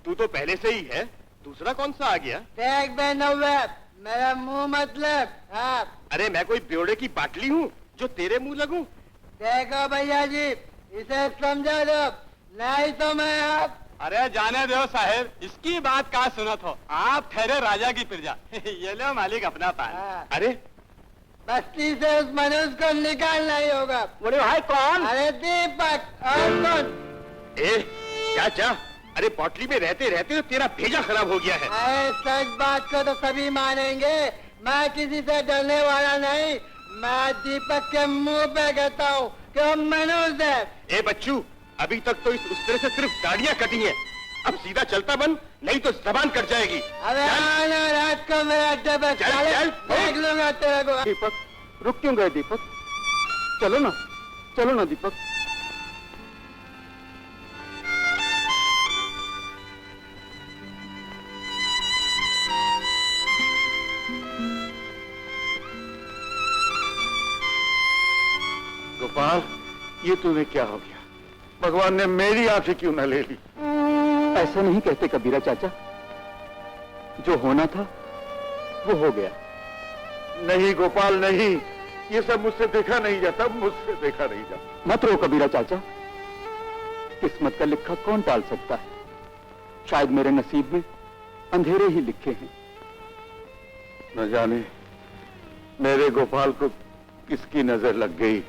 तू तो पहले से ही है, दूसरा कौन सा आ गया? देख बे नव्वद, मेरा मुंह मतलब। हाँ। अरे मैं कोई ब्योड़े की बाटली हूँ जो तेरे मुंह लगूं? देखो भैया जी, इसे समझा दो, नहीं तो मैं आप। अरे जाने दो साहेब, इसकी बात का सुनत हो, आप ठहरे राजा की प्रजा। ये लो मालिक अपना पान। हाँ। अरे बस्ती से उस मनुष्य को निकालना ही होगा। बड़े भाई कौन? अरे दीपक। और कौन? ए क्या क्या? अरे पॉटली में रहते रहते तो तेरा भेजा खराब हो गया है। अरे सच बात को तो सभी मानेंगे, मैं किसी से डरने वाला नहीं। मैं दीपक के मुंह पे कहता हूँ कि वो मनुष्य है। ए बच्चू, अभी तक तो उस तरह से सिर्फ दाढ़ियां कटी हैं, अब सीधा चलता बन, नहीं तो जबान कट जाएगी। अरे आना रात को मेरा अड्डे पे चल, चले, चल। देख लूंगा तेरे को। दीपक, रुक क्यों गए दीपक? चलो ना, चलो ना दीपक। गोपाल, ये तुम्हें क्या हो गया? भगवान ने मेरी आंखें क्यों न ले ली? ऐसा नहीं कहते कबीरा चाचा, जो होना था वो हो गया। नहीं गोपाल नहीं, ये सब मुझसे देखा नहीं जाता, मुझसे देखा नहीं जाता। मत रो कबीरा चाचा, किस्मत का लिखा कौन टाल सकता है? शायद मेरे नसीब में अंधेरे ही लिखे हैं। न जाने मेरे गोपाल को किसकी नजर लग गई।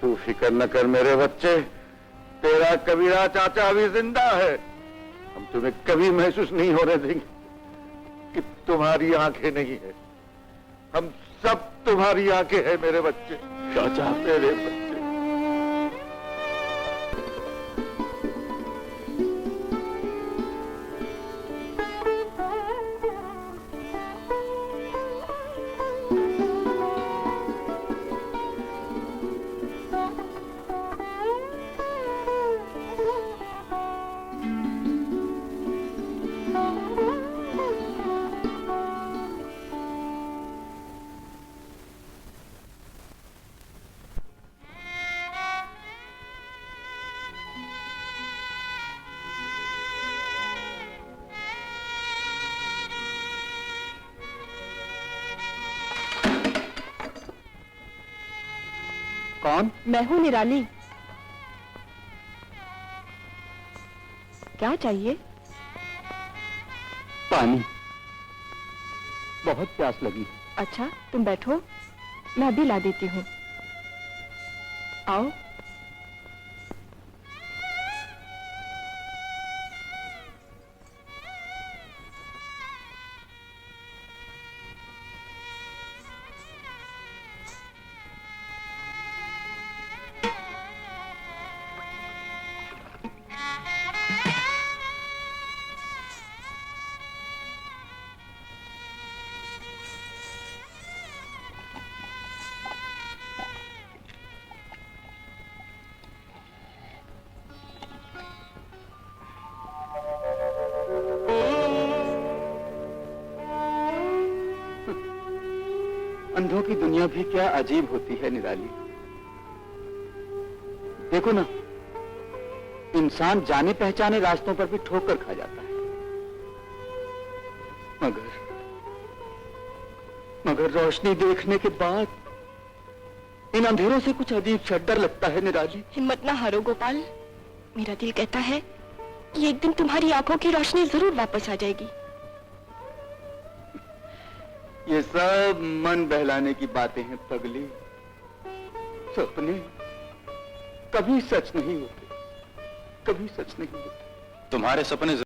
तू फिक्र न कर मेरे बच्चे, तेरा कबीरा चाचा अभी जिंदा है। हम तुम्हें कभी महसूस नहीं होने देंगे कि तुम्हारी आंखें नहीं है। हम सब तुम्हारी आंखें हैं मेरे बच्चे। चाचा मेरे बच्चे। कौन? मैं हूँ निराली। क्या चाहिए? पानी, बहुत प्यास लगी। अच्छा तुम बैठो। मैं अभी ला देती हूँ। आओ। अंधों की दुनिया भी क्या अजीब होती है निराली। देखो ना, इंसान जाने पहचाने रास्तों पर भी ठोकर खा जाता है, मगर रोशनी देखने के बाद इन अंधेरों से कुछ अजीब सा डर लगता है निराली। हिम्मत ना हारो गोपाल, मेरा दिल कहता है कि एक दिन तुम्हारी आंखों की रोशनी जरूर वापस आ जाएगी। ये सब मन बहलाने की बातें हैं पगली। सपने कभी सच नहीं होते, कभी सच नहीं होते। तुम्हारे सपने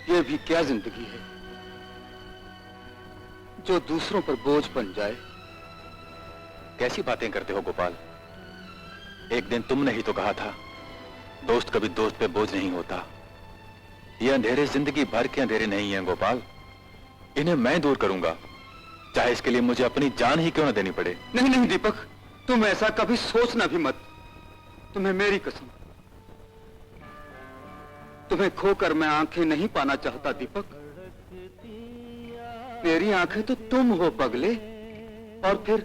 ये भी क्या जिंदगी है जो दूसरों पर बोझ बन जाए। कैसी बातें करते हो गोपाल? एक दिन तुमने ही तो कहा था, दोस्त कभी दोस्त पे बोझ नहीं होता। ये अंधेरे जिंदगी भर के अंधेरे नहीं हैं गोपाल, इन्हें मैं दूर करूंगा, चाहे इसके लिए मुझे अपनी जान ही क्यों न देनी पड़े। नहीं नहीं दीपक, तुम ऐसा कभी सोचना भी मत। तुम्हें मेरी कसम, तुम्हें खोकर मैं आंखें नहीं पाना चाहता दीपक। मेरी आंखें तो तुम हो पगले, और फिर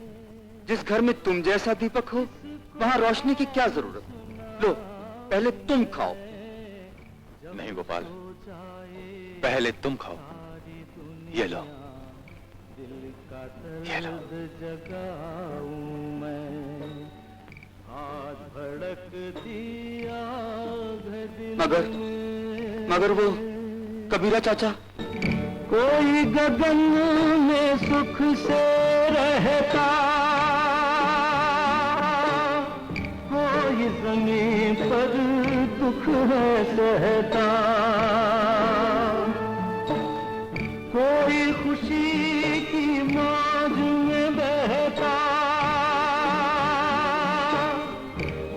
जिस घर में तुम जैसा दीपक हो वहां रोशनी की क्या जरूरत। लो पहले तुम खाओ। नहीं गोपाल, पहले तुम खाओ। ये लो, ये लो। मगर वो कबीरा चाचा। कोई गगन में सुख से रहता, कोई जमीन पर दुख है सहता, कोई खुशी की मौज में बहता,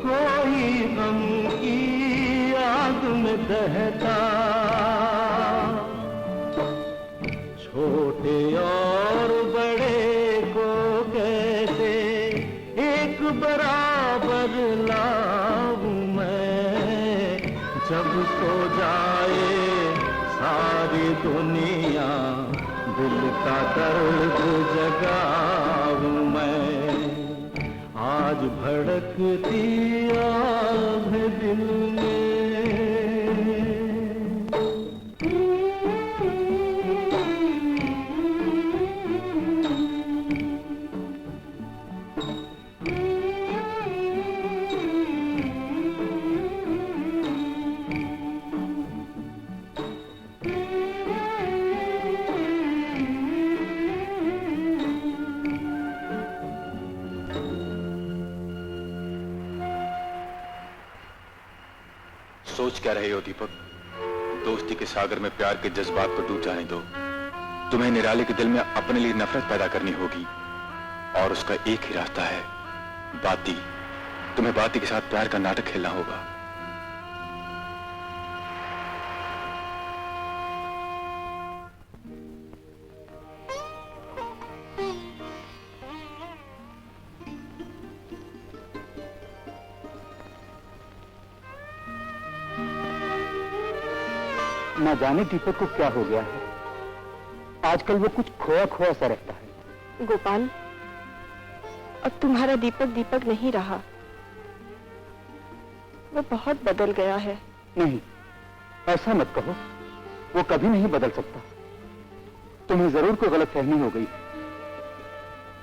कोई गम की आग में दहता। छोटे और बड़े को कैसे एक बराबर लाऊं मैं, जब सो जाए सारी दुनिया दिल का दर्द जगाऊं मैं। आज भड़कती आग दिल में। सोच क्या रहे हो दीपक? दोस्ती के सागर में प्यार के जज्बात को डूब जाने दो। तुम्हें निराले के दिल में अपने लिए नफरत पैदा करनी होगी और उसका एक ही रास्ता है, बाती। तुम्हें बाती के साथ प्यार का नाटक खेलना होगा। न जाने दीपक को क्या हो गया है, आजकल वो कुछ खोया खोया सा रहता है। गोपाल, अब तुम्हारा दीपक दीपक नहीं रहा, वो बहुत बदल गया है। नहीं, ऐसा मत कहो, वो कभी नहीं बदल सकता। तुम्हें जरूर कोई गलतफहमी हो गई।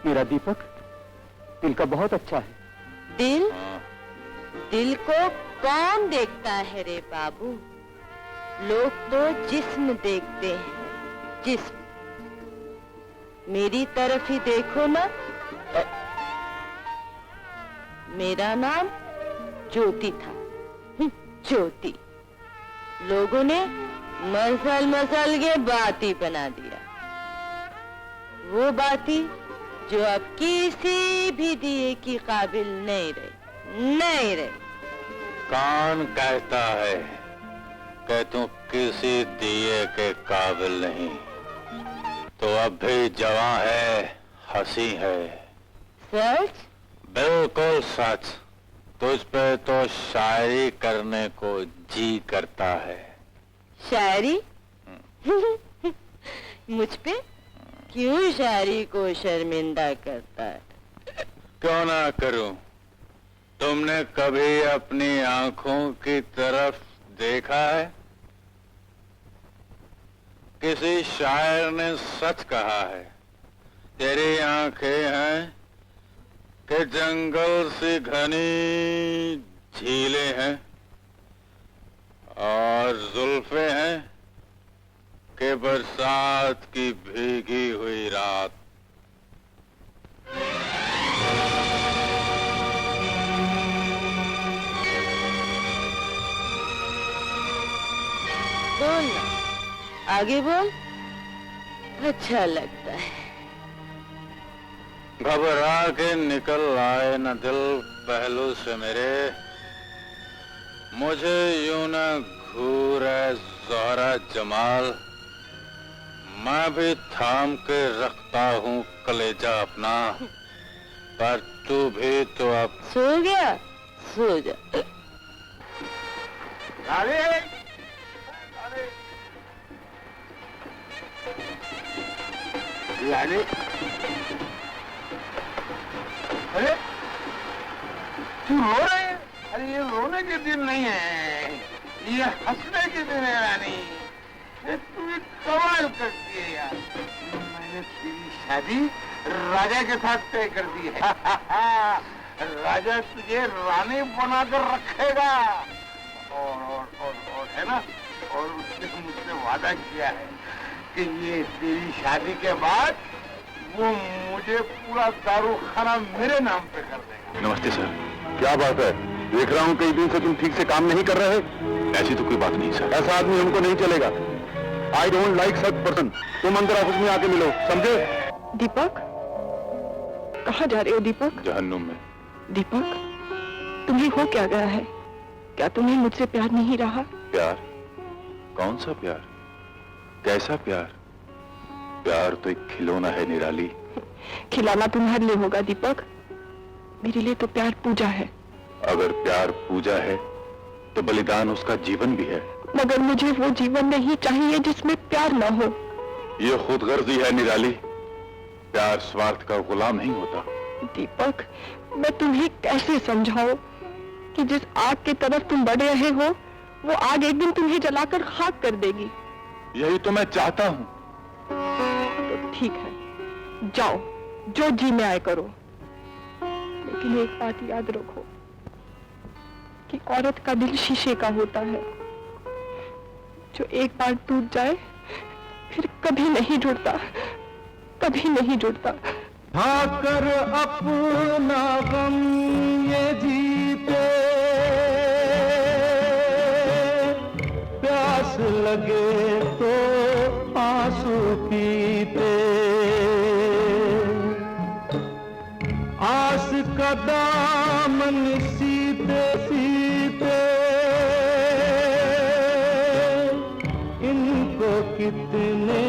मेरा दीपक दिल का बहुत अच्छा है। दिल? दिल को कौन देखता है रे बाबू? लोग तो जिस्म देखते हैं, जिस्म। मेरी तरफ ही देखो ना। मेरा नाम ज्योति था, ज्योति। लोगों ने मसल मसल के बाती बना दिया। वो बाती जो अब किसी भी दिए की काबिल नहीं रही, नहीं रही। कौन कहता है कि तुम किसी दिए के काबिल नहीं? तो अब भी जवां है, हंसी है। सच? बिल्कुल सच। तुझ पे तो शायरी करने को जी करता है। शायरी? मुझ पे क्यों शायरी को शर्मिंदा करता है? क्यों ना करूं? तुमने कभी अपनी आंखों की तरफ देखा है? किसी शायर ने सच कहा है, तेरी आंखें हैं कि जंगल से घनी झीलें हैं और जुल्फे हैं कि बरसात की भीगी हुई रात। बोल ना, आगे बोल, अच्छा लगता है। घबरा के निकल आए न दिल पहलू से मेरे, मुझे यूं न घूरे ज़ोहरा जमाल। मैं भी थाम के रखता हूँ कलेजा अपना, पर तू भी तो अब सो गया? सो जा। अरे अरे तू रो रहे है? अरे ये रोने के दिन नहीं है, ये हंसने के दिन है रानी। तू एक कमाल करती है यार। मैंने तेरी शादी राजा के साथ तय कर दी है। राजा तुझे रानी बनाकर रखेगा और है ना, और उसने मुझसे वादा किया है कि ये तेरी शादी के बाद वो मुझे पूरा दारूखाना मेरे नाम पे कर देगा। नमस्ते सर। क्या बात है? देख रहा हूँ कई दिन से तुम ठीक से काम नहीं कर रहे। ऐसी तो कोई बात नहीं सर। ऐसा आदमी हमको नहीं चलेगा। I don't like such person. तुम अंदर ऑफिस में आके मिलो, समझे? दीपक, कहाँ जा रहे हो दीपक? जहन्नुम में। दीपक, तुम्हें हो क्या गया है? क्या तुम्हें मुझसे प्यार नहीं रहा? प्यार? कौन सा प्यार? कैसा प्यार? प्यार तो एक खिलौना है निराली। खिलाना तुम्हारे लिए होगा दीपक, मेरे लिए तो प्यार पूजा है। अगर प्यार पूजा है तो बलिदान उसका जीवन भी है। मगर मुझे वो जीवन नहीं चाहिए जिसमें प्यार न हो। ये खुदगर्जी है निराली। प्यार स्वार्थ का गुलाम नहीं होता। दीपक, मैं तुम्हें कैसे समझाऊं कि जिस आग की तरफ तुम बढ़ रहे हो वो आग एक दिन तुम्हें जलाकर खाक कर देगी। यही तो मैं चाहता हूँ। तो ठीक है, जाओ, जो जी में आए करो, लेकिन एक बात याद रखो कि औरत का दिल शीशे का होता है, जो एक बार टूट जाए फिर कभी नहीं जुड़ता, कभी नहीं जुड़ता। भाकर अपना गम ये जीते, प्यास प्यास लगे तो आंसू पीते, आस का दामन सीते सीते इनको कितने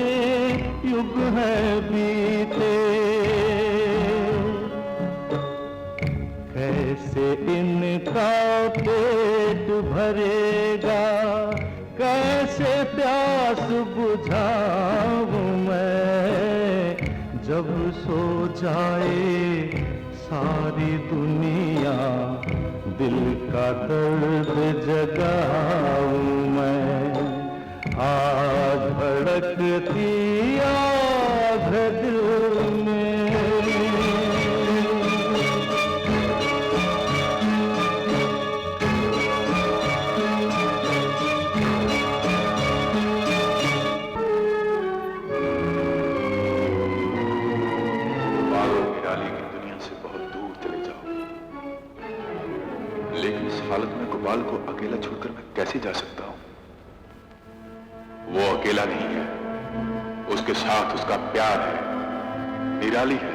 युग हैं बीते। कैसे इनका पेट भरेगा, कैसे प्यास बुझाऊं मैं, जब सो जाए सारी दुनिया दिल का दर्द जगाऊं मैं। आग भड़कती आग दिल में, लेकिन इस हालत में गोपाल को अकेला छोड़कर मैं कैसे जा सकता हूं? वो अकेला नहीं है, उसके साथ उसका प्यार है, निराली है।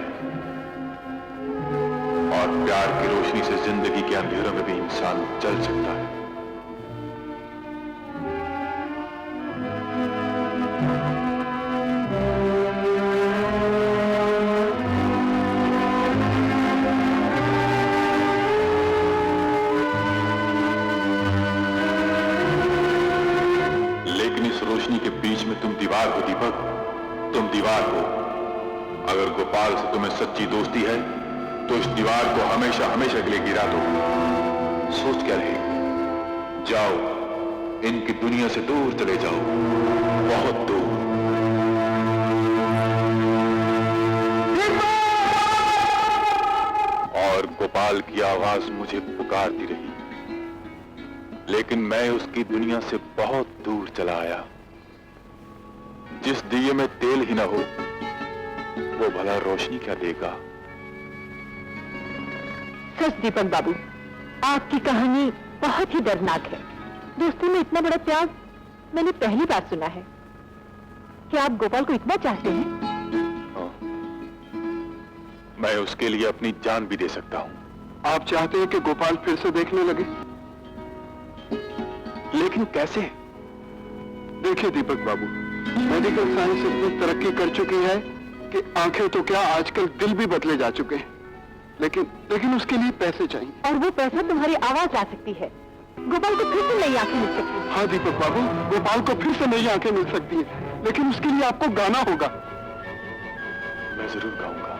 और प्यार की रोशनी से जिंदगी के अंधेरों में भी इंसान जल सकता है। रोशनी के बीच में तुम दीवार हो दीपक, तुम दीवार हो। अगर गोपाल से तुम्हें सच्ची दोस्ती है तो इस दीवार को हमेशा हमेशा के लिए गिरा दो। सोच क्या रहे, जाओ इनकी दुनिया से दूर चले जाओ, बहुत दूर। और गोपाल की आवाज मुझे पुकारती रही, लेकिन मैं उसकी दुनिया से बहुत दूर चला आया। जिस दिए में तेल ही ना हो वो भला रोशनी क्या देगा? सच दीपक बाबू, आपकी कहानी बहुत ही दर्दनाक है। दोस्ती में इतना बड़ा त्याग मैंने पहली बार सुना है। क्या आप गोपाल को इतना चाहते हैं? हाँ, मैं उसके लिए अपनी जान भी दे सकता हूं। आप चाहते हैं कि गोपाल फिर से देखने लगे? लेकिन कैसे? देखिए दीपक बाबू, मेडिकल साइंस इतनी तरक्की कर चुकी है कि आंखें तो क्या आजकल दिल भी बदले जा चुके हैं। लेकिन उसके लिए पैसे चाहिए। और वो पैसा तुम्हारी आवाज ला सकती है। गोपाल को फिर से नई आंखें मिल सकती है। हाँ दीपक बाबू, गोपाल को फिर से नई आंखें मिल सकती है, लेकिन उसके लिए आपको गाना होगा। मैं जरूर गाऊंगा,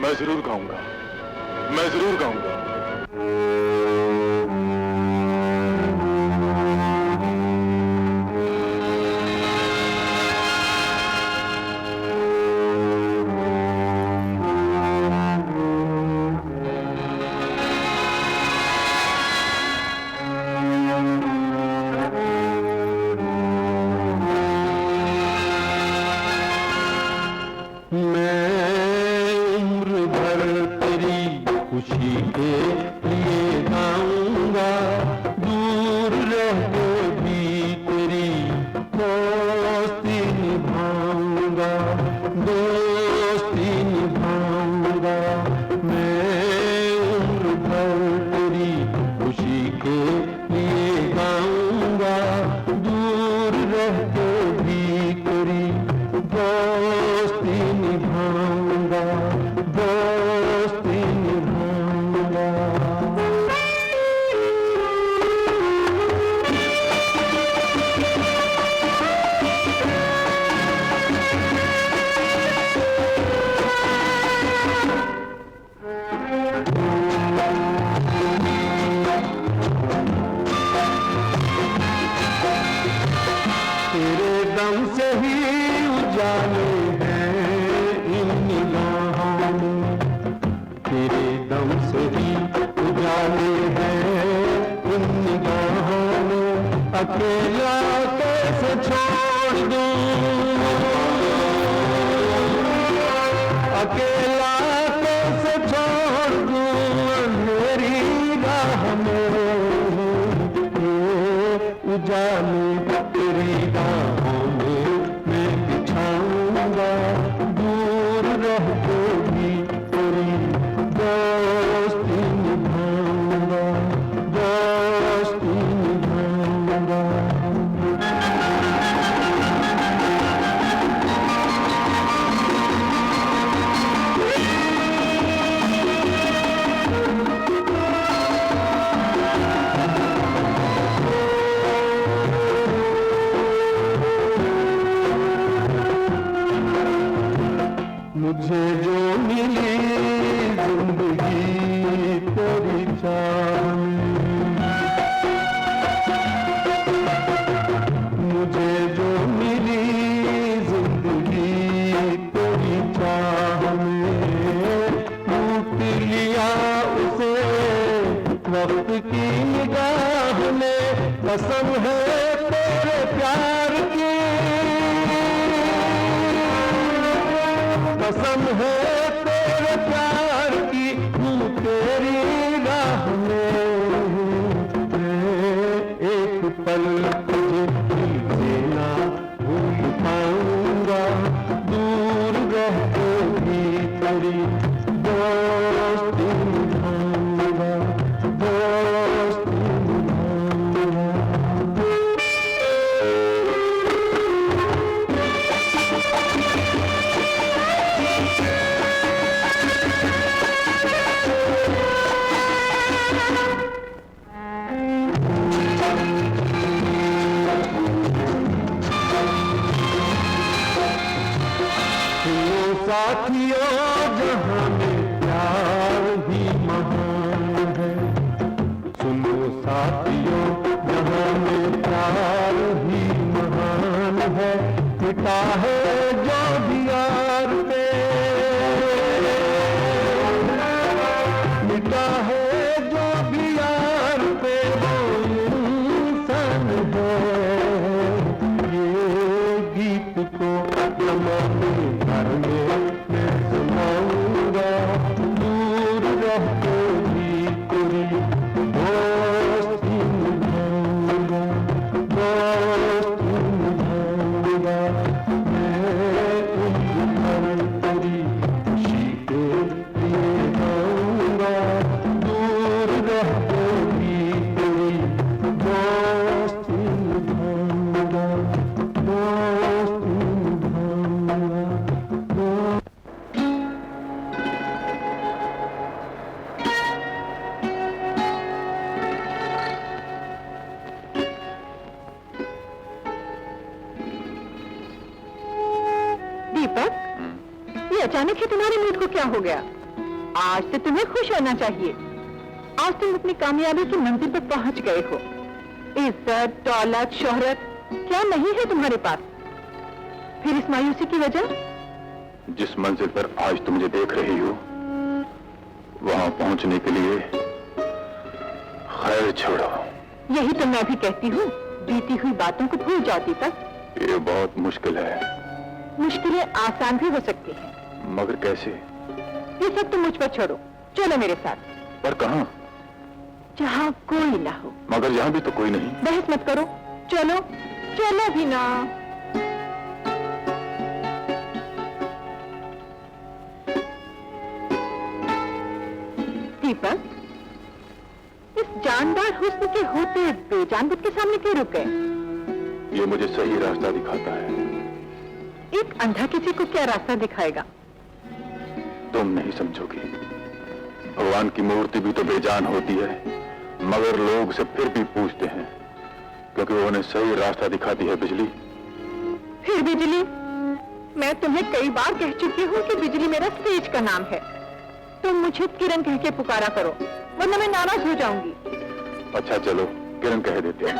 मैं जरूर गाऊंगा, मैं जरूर गाऊंगा। अकेला कैसे छोड़ दूं, अकेला कैसे छोड़ दूं अंधेरी राह में, ये उजाले तेरे तेरी राहों में मैं बिछाऊंगा, दूर रह के भी तेरी दोस्ती निभाऊंगा, दोस्ती निभाऊंगा। मुझे जो मिली जिंदगी तेरी चाह में, मुझे जो मिली जिंदगी तेरी चाह में, लूट लिया उसे वक्त की निगाह ने, कसम है तेरे प्यार की, कसम है तेरे प्यार की, हूँ तेरी राह में, एक पल तुझे दिल से ना भूल पाऊंगा, दूर रह के भी तेरी दोस्ती निभाऊंगा, दोस्ती निभाऊंगा। साथियों जहां में प्यार ही महान है, सुनो साथियों जहां में प्यार ही महान है, पिता है जो भी यार पे, मिटा है जो भी यार पे, वो इंसान है। ये गीत को जमाने भर में मैं सुनाऊंगा, दूर रह के भी तेरी दोस्ती निभाऊंगा, दोस्ती निभाऊंगा। मैं उम्र भर तेरी खुशी के लिए गाऊंगा, दूर रह के भी तेरी दोस्ती निभाऊंगा, दोस्ती निभाऊंगा। दीपक, ये अचानक ही तुम्हारे मूड को क्या हो गया? आज तो तुम्हें खुश होना चाहिए। आज तुम अपनी कामयाबी की मंजिल पर पहुंच गए हो। इज्जत, दौलत, शोहरत क्या नहीं है तुम्हारे पास? फिर इस मायूसी की वजह? जिस मंजिल पर आज तुम मुझे देख रही हो, वहां पहुंचने के लिए खैर छोड़ो। यही तो मैं भी कहती हूँ, बीती हुई बातों को भूल जाओ दीपक। ये बहुत मुश्किल है। मुश्किलें आसान भी हो सकती हैं। मगर कैसे? ये सब तो मुझ पर छोड़ो, चलो मेरे साथ। पर कहां? जहाँ कोई ना हो। मगर यहाँ भी तो कोई नहीं। बहस मत करो, चलो, चलो भी ना। दीपक, इस जानदार हुस्न के होते बेजान बुत के सामने क्यों रुक गए? ये मुझे सही रास्ता दिखाता है। एक अंधा किसी को क्या रास्ता दिखाएगा? तुम नहीं समझोगी। भगवान की मूर्ति भी तो बेजान होती है, मगर लोग उसे फिर भी पूछते हैं, क्योंकि वो उन्हें सही रास्ता दिखाती है बिजली। फिर बिजली? मैं तुम्हें कई बार कह चुकी हूँ कि बिजली मेरा स्टेज का नाम है। तुम मुझे किरण कह के पुकारा करो, वरना मैं नाराज हो जाऊंगी। अच्छा चलो, किरण कह देते हैं।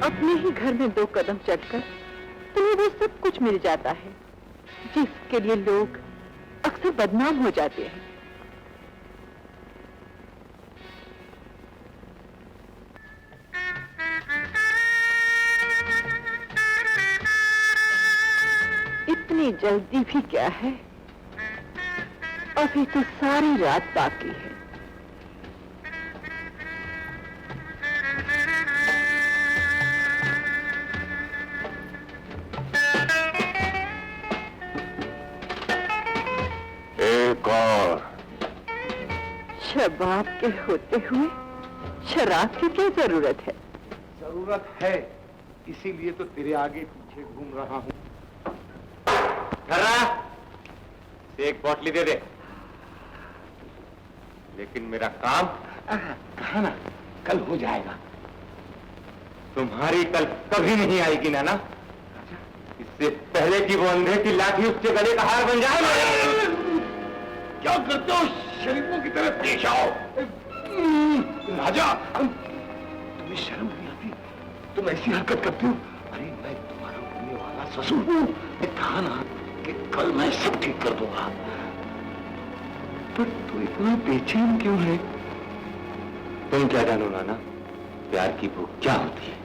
अपने ही घर में 2 कदम चढ़कर तुम्हें वो सब कुछ मिल जाता है जिसके लिए लोग अक्सर बदनाम हो जाते हैं। इतनी जल्दी भी क्या है? अभी तो सारी रात बाकी है। एक और। शबाब के होते हुए शराब की क्या जरूरत है? जरूरत है, इसीलिए तो तेरे आगे पीछे घूम रहा हूँ। एक बोतली दे दे, लेकिन मेरा काम कहा ना, कल हो जाएगा। तुम्हारी कल कभी नहीं आएगी नाना। इससे पहले कि वो अंधे की लाठी उसके गले का हार बन जाए। क्या करते हो? शरीफों की तरह पेश आओ। राजा, तुम्हें शर्म नहीं आती? तुम ऐसी हरकत करते हो? अरे मैं तुम्हारा होने वाला ससुर हूँ। मैं कहा ना कि कल मैं सब ठीक कर दूंगा। पर तू इतना बेचैन क्यों है? तुम क्या जानो नाना, प्यार की भूख क्या होती है।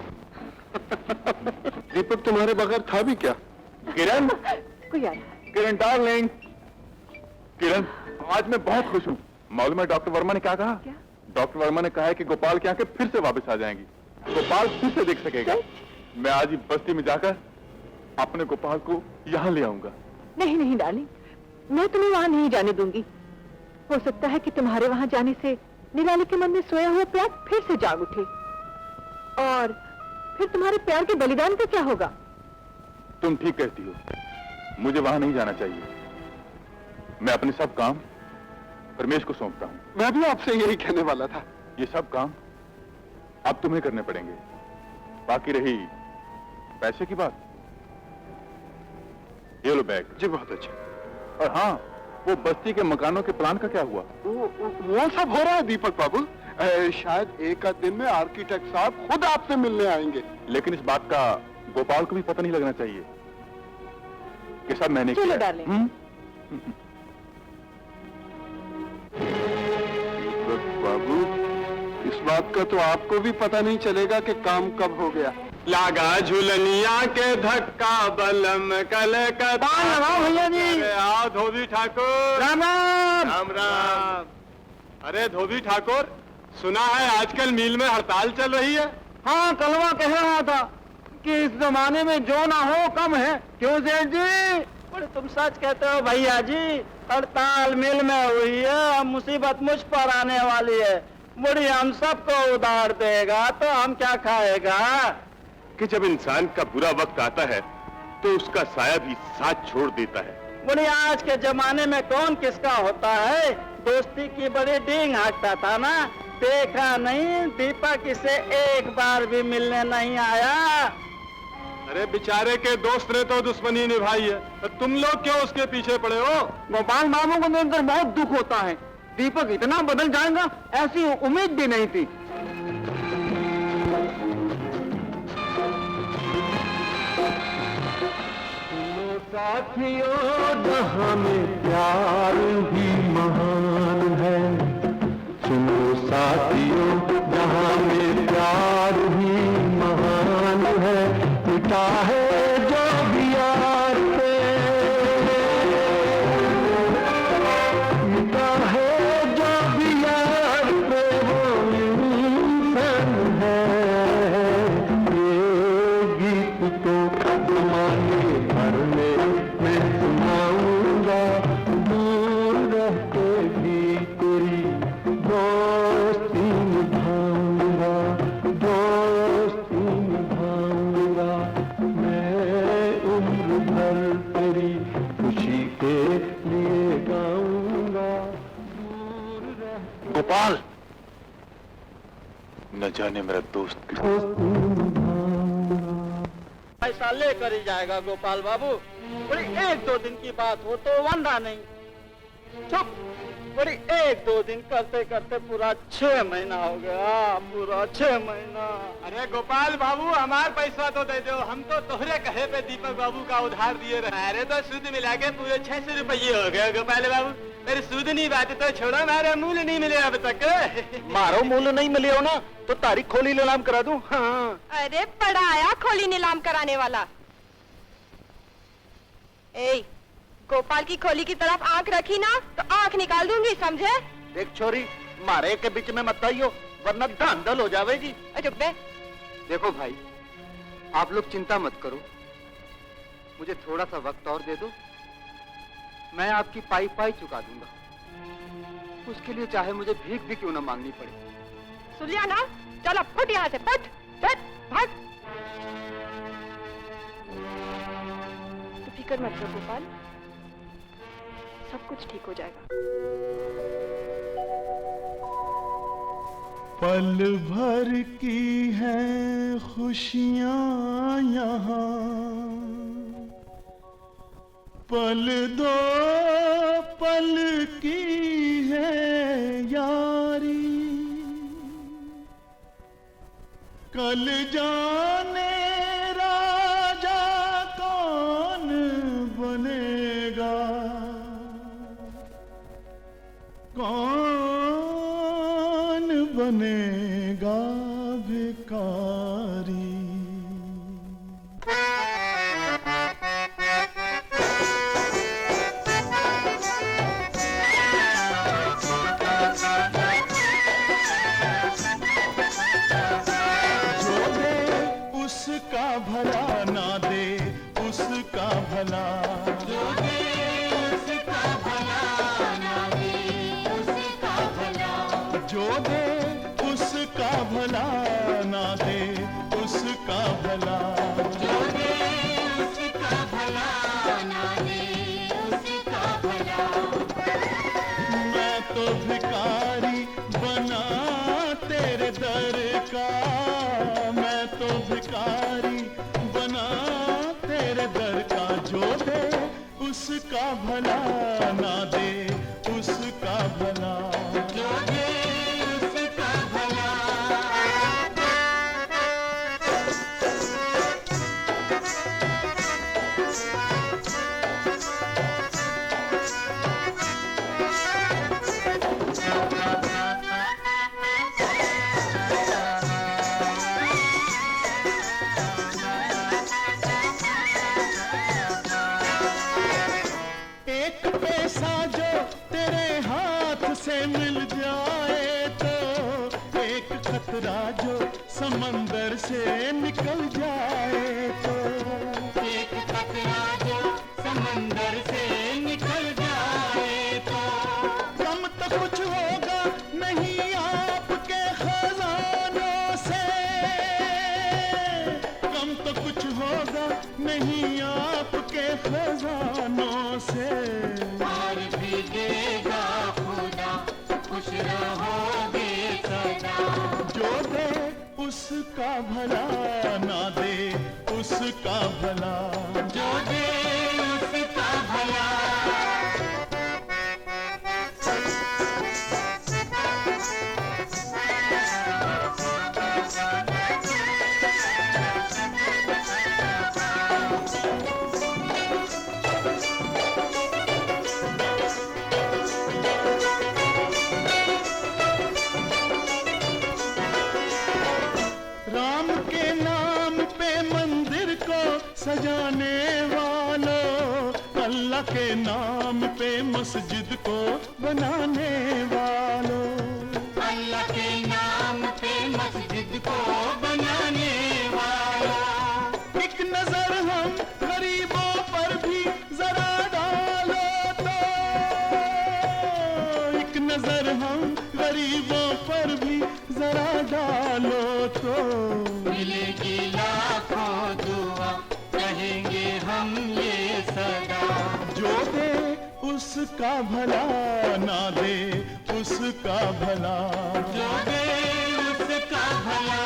दीपक तुम्हारे बगैर था भी क्या? किरण, कोई आया? किरण डार्लिंग। किरण, आज मैं बहुत खुश हूँ। मालूम है डॉक्टर वर्मा ने क्या कहा? क्या? डॉक्टर वर्मा ने कहा है कि गोपाल की आंखें फिर से वापस आ जाएंगी। गोपाल फिर से देख सकेगा। मैं आज ही बस्ती में जाकर अपने गोपाल को यहाँ ले आऊंगा। नहीं नहीं डार्लिंग, मैं तुम्हें वहाँ नहीं जाने दूंगी। हो सकता है कि तुम्हारे वहाँ जाने से निराली के मन में सोया हुआ प्यार फिर से जाग उठे, और फिर तुम्हारे प्यार के बलिदान का क्या होगा? तुम ठीक कहती हो, मुझे वहां नहीं जाना चाहिए। मैं अपने सब काम परमेश को सौंपता हूँ। मैं भी आपसे यही कहने वाला था। ये सब काम अब तुम्हें करने पड़ेंगे। बाकी रही पैसे की बात, ये लो बैग। जी बहुत अच्छा। और हाँ, वो बस्ती के मकानों के प्लान का क्या हुआ? वो सब हो रहा है दीपक बाबू। शायद एक आध दिन में आर्किटेक्ट साहब खुद आपसे मिलने आएंगे। लेकिन इस बात का गोपाल को भी पता नहीं लगना चाहिए कि सब मैंने चलो किया। डार्लिंग। दीपक बाबू, इस बात का तो आपको भी पता नहीं चलेगा कि काम कब हो गया। लागा झुलनिया के धक्का बलम कल भैया जी। आओ धोबी ठाकुर। राम राम। राम राम। अरे धोबी ठाकुर, सुना है आजकल मिल में हड़ताल चल रही है? हाँ, कलवा कह रहा था कि इस जमाने में जो ना हो कम है। क्यों सेठ जी? बोले तुम सच कहते हो भैया जी। हड़ताल मिल में हुई है, अब मुसीबत मुझ पर आने वाली है। बुढ़ी हम सबको उधार देगा तो हम क्या खाएगा? कि जब इंसान का बुरा वक्त आता है तो उसका साया भी साथ छोड़ देता है। बोले आज के जमाने में कौन किसका होता है? दोस्ती की बड़ी डींग हाँकता था ना। देखा नहीं, दीपक इसे एक बार भी मिलने नहीं आया। अरे बेचारे के दोस्त ने तो दुश्मनी निभाई है, तो तुम लोग क्यों उसके पीछे पड़े हो? गोपाल मामू को देखकर बहुत दुख होता है। दीपक इतना बदल जाएगा ऐसी उम्मीद भी नहीं थी। साथियों, जहां में प्यार भी महान है। सुनो साथियों, जहां में प्यार भी महान है। मिटा है जो भी यार पे, मिटा है जो भी यार पे, वो इंसान है। ये गीत तो जमाने भर में मैं सुनाऊंगा। दूर रहते भी तेरी दोस्ती निभाऊंगा, दोस्ती निभाऊंगा। मैं उम्र भर तेरी खुशी के लिए गाऊंगा। दूर रहते गोपाल, न जाने मेरा दोस्त पैसा लेकर ही जाएगा गोपाल बाबू। बड़ी एक दो दिन की बात हो तो वंडा नहीं। चुप। बड़ी एक दो दिन करते करते पूरा 6 महीना हो गया। पूरा 6 महीना। अरे गोपाल बाबू, हमार पैसा तो दे दो। हम तो तोहरे कहे पे दीपक बाबू का उधार दिए रहे। अरे तो सूद मिला के पूरे 600 रुपये हो गए गोपाल बाबू। मेरी सूद नहीं बात तो छोड़ो, मारे मूल नहीं मिले अब तक। मारो मूल नहीं मिले हो ना तो तारीख खोली नीलाम करा दूं। हाँ। अरे पड़ा आया खोली नीलाम कराने वाला। ए, गोपाल की खोली की तरफ आंख रखी ना तो आंख निकाल दूंगी, समझे? देख छोरी, मारे के बीच में मत आइयो, वरना धांधल हो जावेगी। चुप बे। देखो भाई, आप लोग चिंता मत करो, मुझे थोड़ा सा वक्त और दे दो, मैं आपकी पाई पाई चुका दूंगा। उसके लिए चाहे मुझे भीख भी क्यों न मांगनी पड़े। सुन लिया ना? चलो फुट यहाँ से, फुट फुट भाग। तो फिक्र मत करो गोपाल, सब कुछ ठीक हो जाएगा। पल भर की हैं खुशियां यहाँ, पल दो पल की है यारी, कल जाने राजा कौन बनेगा, कौन बनेगा भिखारी। उसका भला ना दे, उसका भला जो दे, उसका भला ना दे, उसका भला जो दे, उसका भला ना दे, उसका भला जो दे, उसका भला ना दे, उसका भला। मैं तो भिखारी बना तेरे दर का, मैं तो भिखारी बना तेरे दर का, जो दे उसका भला ना दे, उसका भला जो दे, उसका भला। एक पैसा जो तेरे हाथ से मिल जाए तो, एक खतरा जो समंदर से निकल जाए तो, एक खतरा जो समंदर से निकल जाए तो, कम तो कुछ होगा नहीं आपके खजानों से, कम तो कुछ होगा नहीं आपके खजानों से, और भी देगा खुदा, खुश रहोगे सदा। जो दे उसका भला ना दे, उसका भला जो दे, उसका भला। राम के नाम पे मंदिर को सजाने वालों, अल्लाह के नाम पे मस्जिद को बनाने वालों, अल्लाह के नाम पे मस्जिद को बनाने वालों, एक नजर हम गरीबों पर भी जरा डालो तो, एक नजर हम गरीबों पर भी जरा डालो तो, मिलेगी लाखों दुआ, कहेंगे हम ये सदा। जो दे उसका भला ना दे, उसका भला जो दे, उसका भला।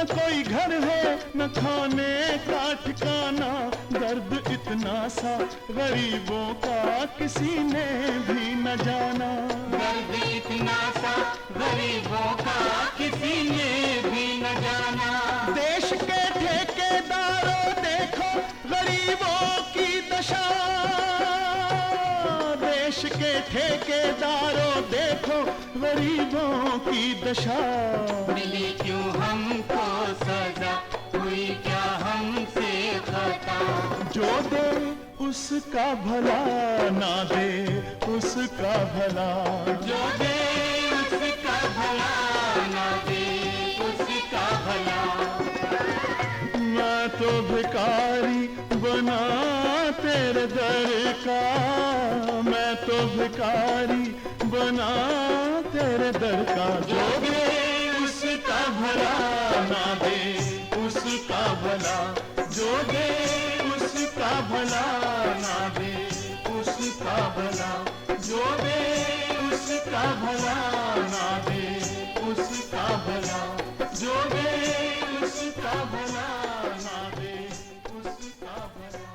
न कोई घर है न खाने का ठिकाना, दर्द इतना सा गरीबों का किसी ने भी न जाना। दर्द इतना सा गरीबों का किसी ने भी न जाना। देश के ठेकेदारों देखो गरीबों की दशा, देश के ठेकेदारों देखो गरीबों की दशा। मिली क्यों हमको सजा, हुई क्या हमसे खता। जो दे उसका भला, ना दे उसका भला। जो दे उसका भला, ना दे उसका भला। मैं तो भिखारी बना तेरे दर का, मैं तो भिखारी बना तेरे दर का। जो दे उसका भला, ना दे उसका भला। जो दे उसका भला, ना दे उसका भला। जो दे उसका भला, ना दे उसका भला। जो दे उसका भला, ना दे उसका भला।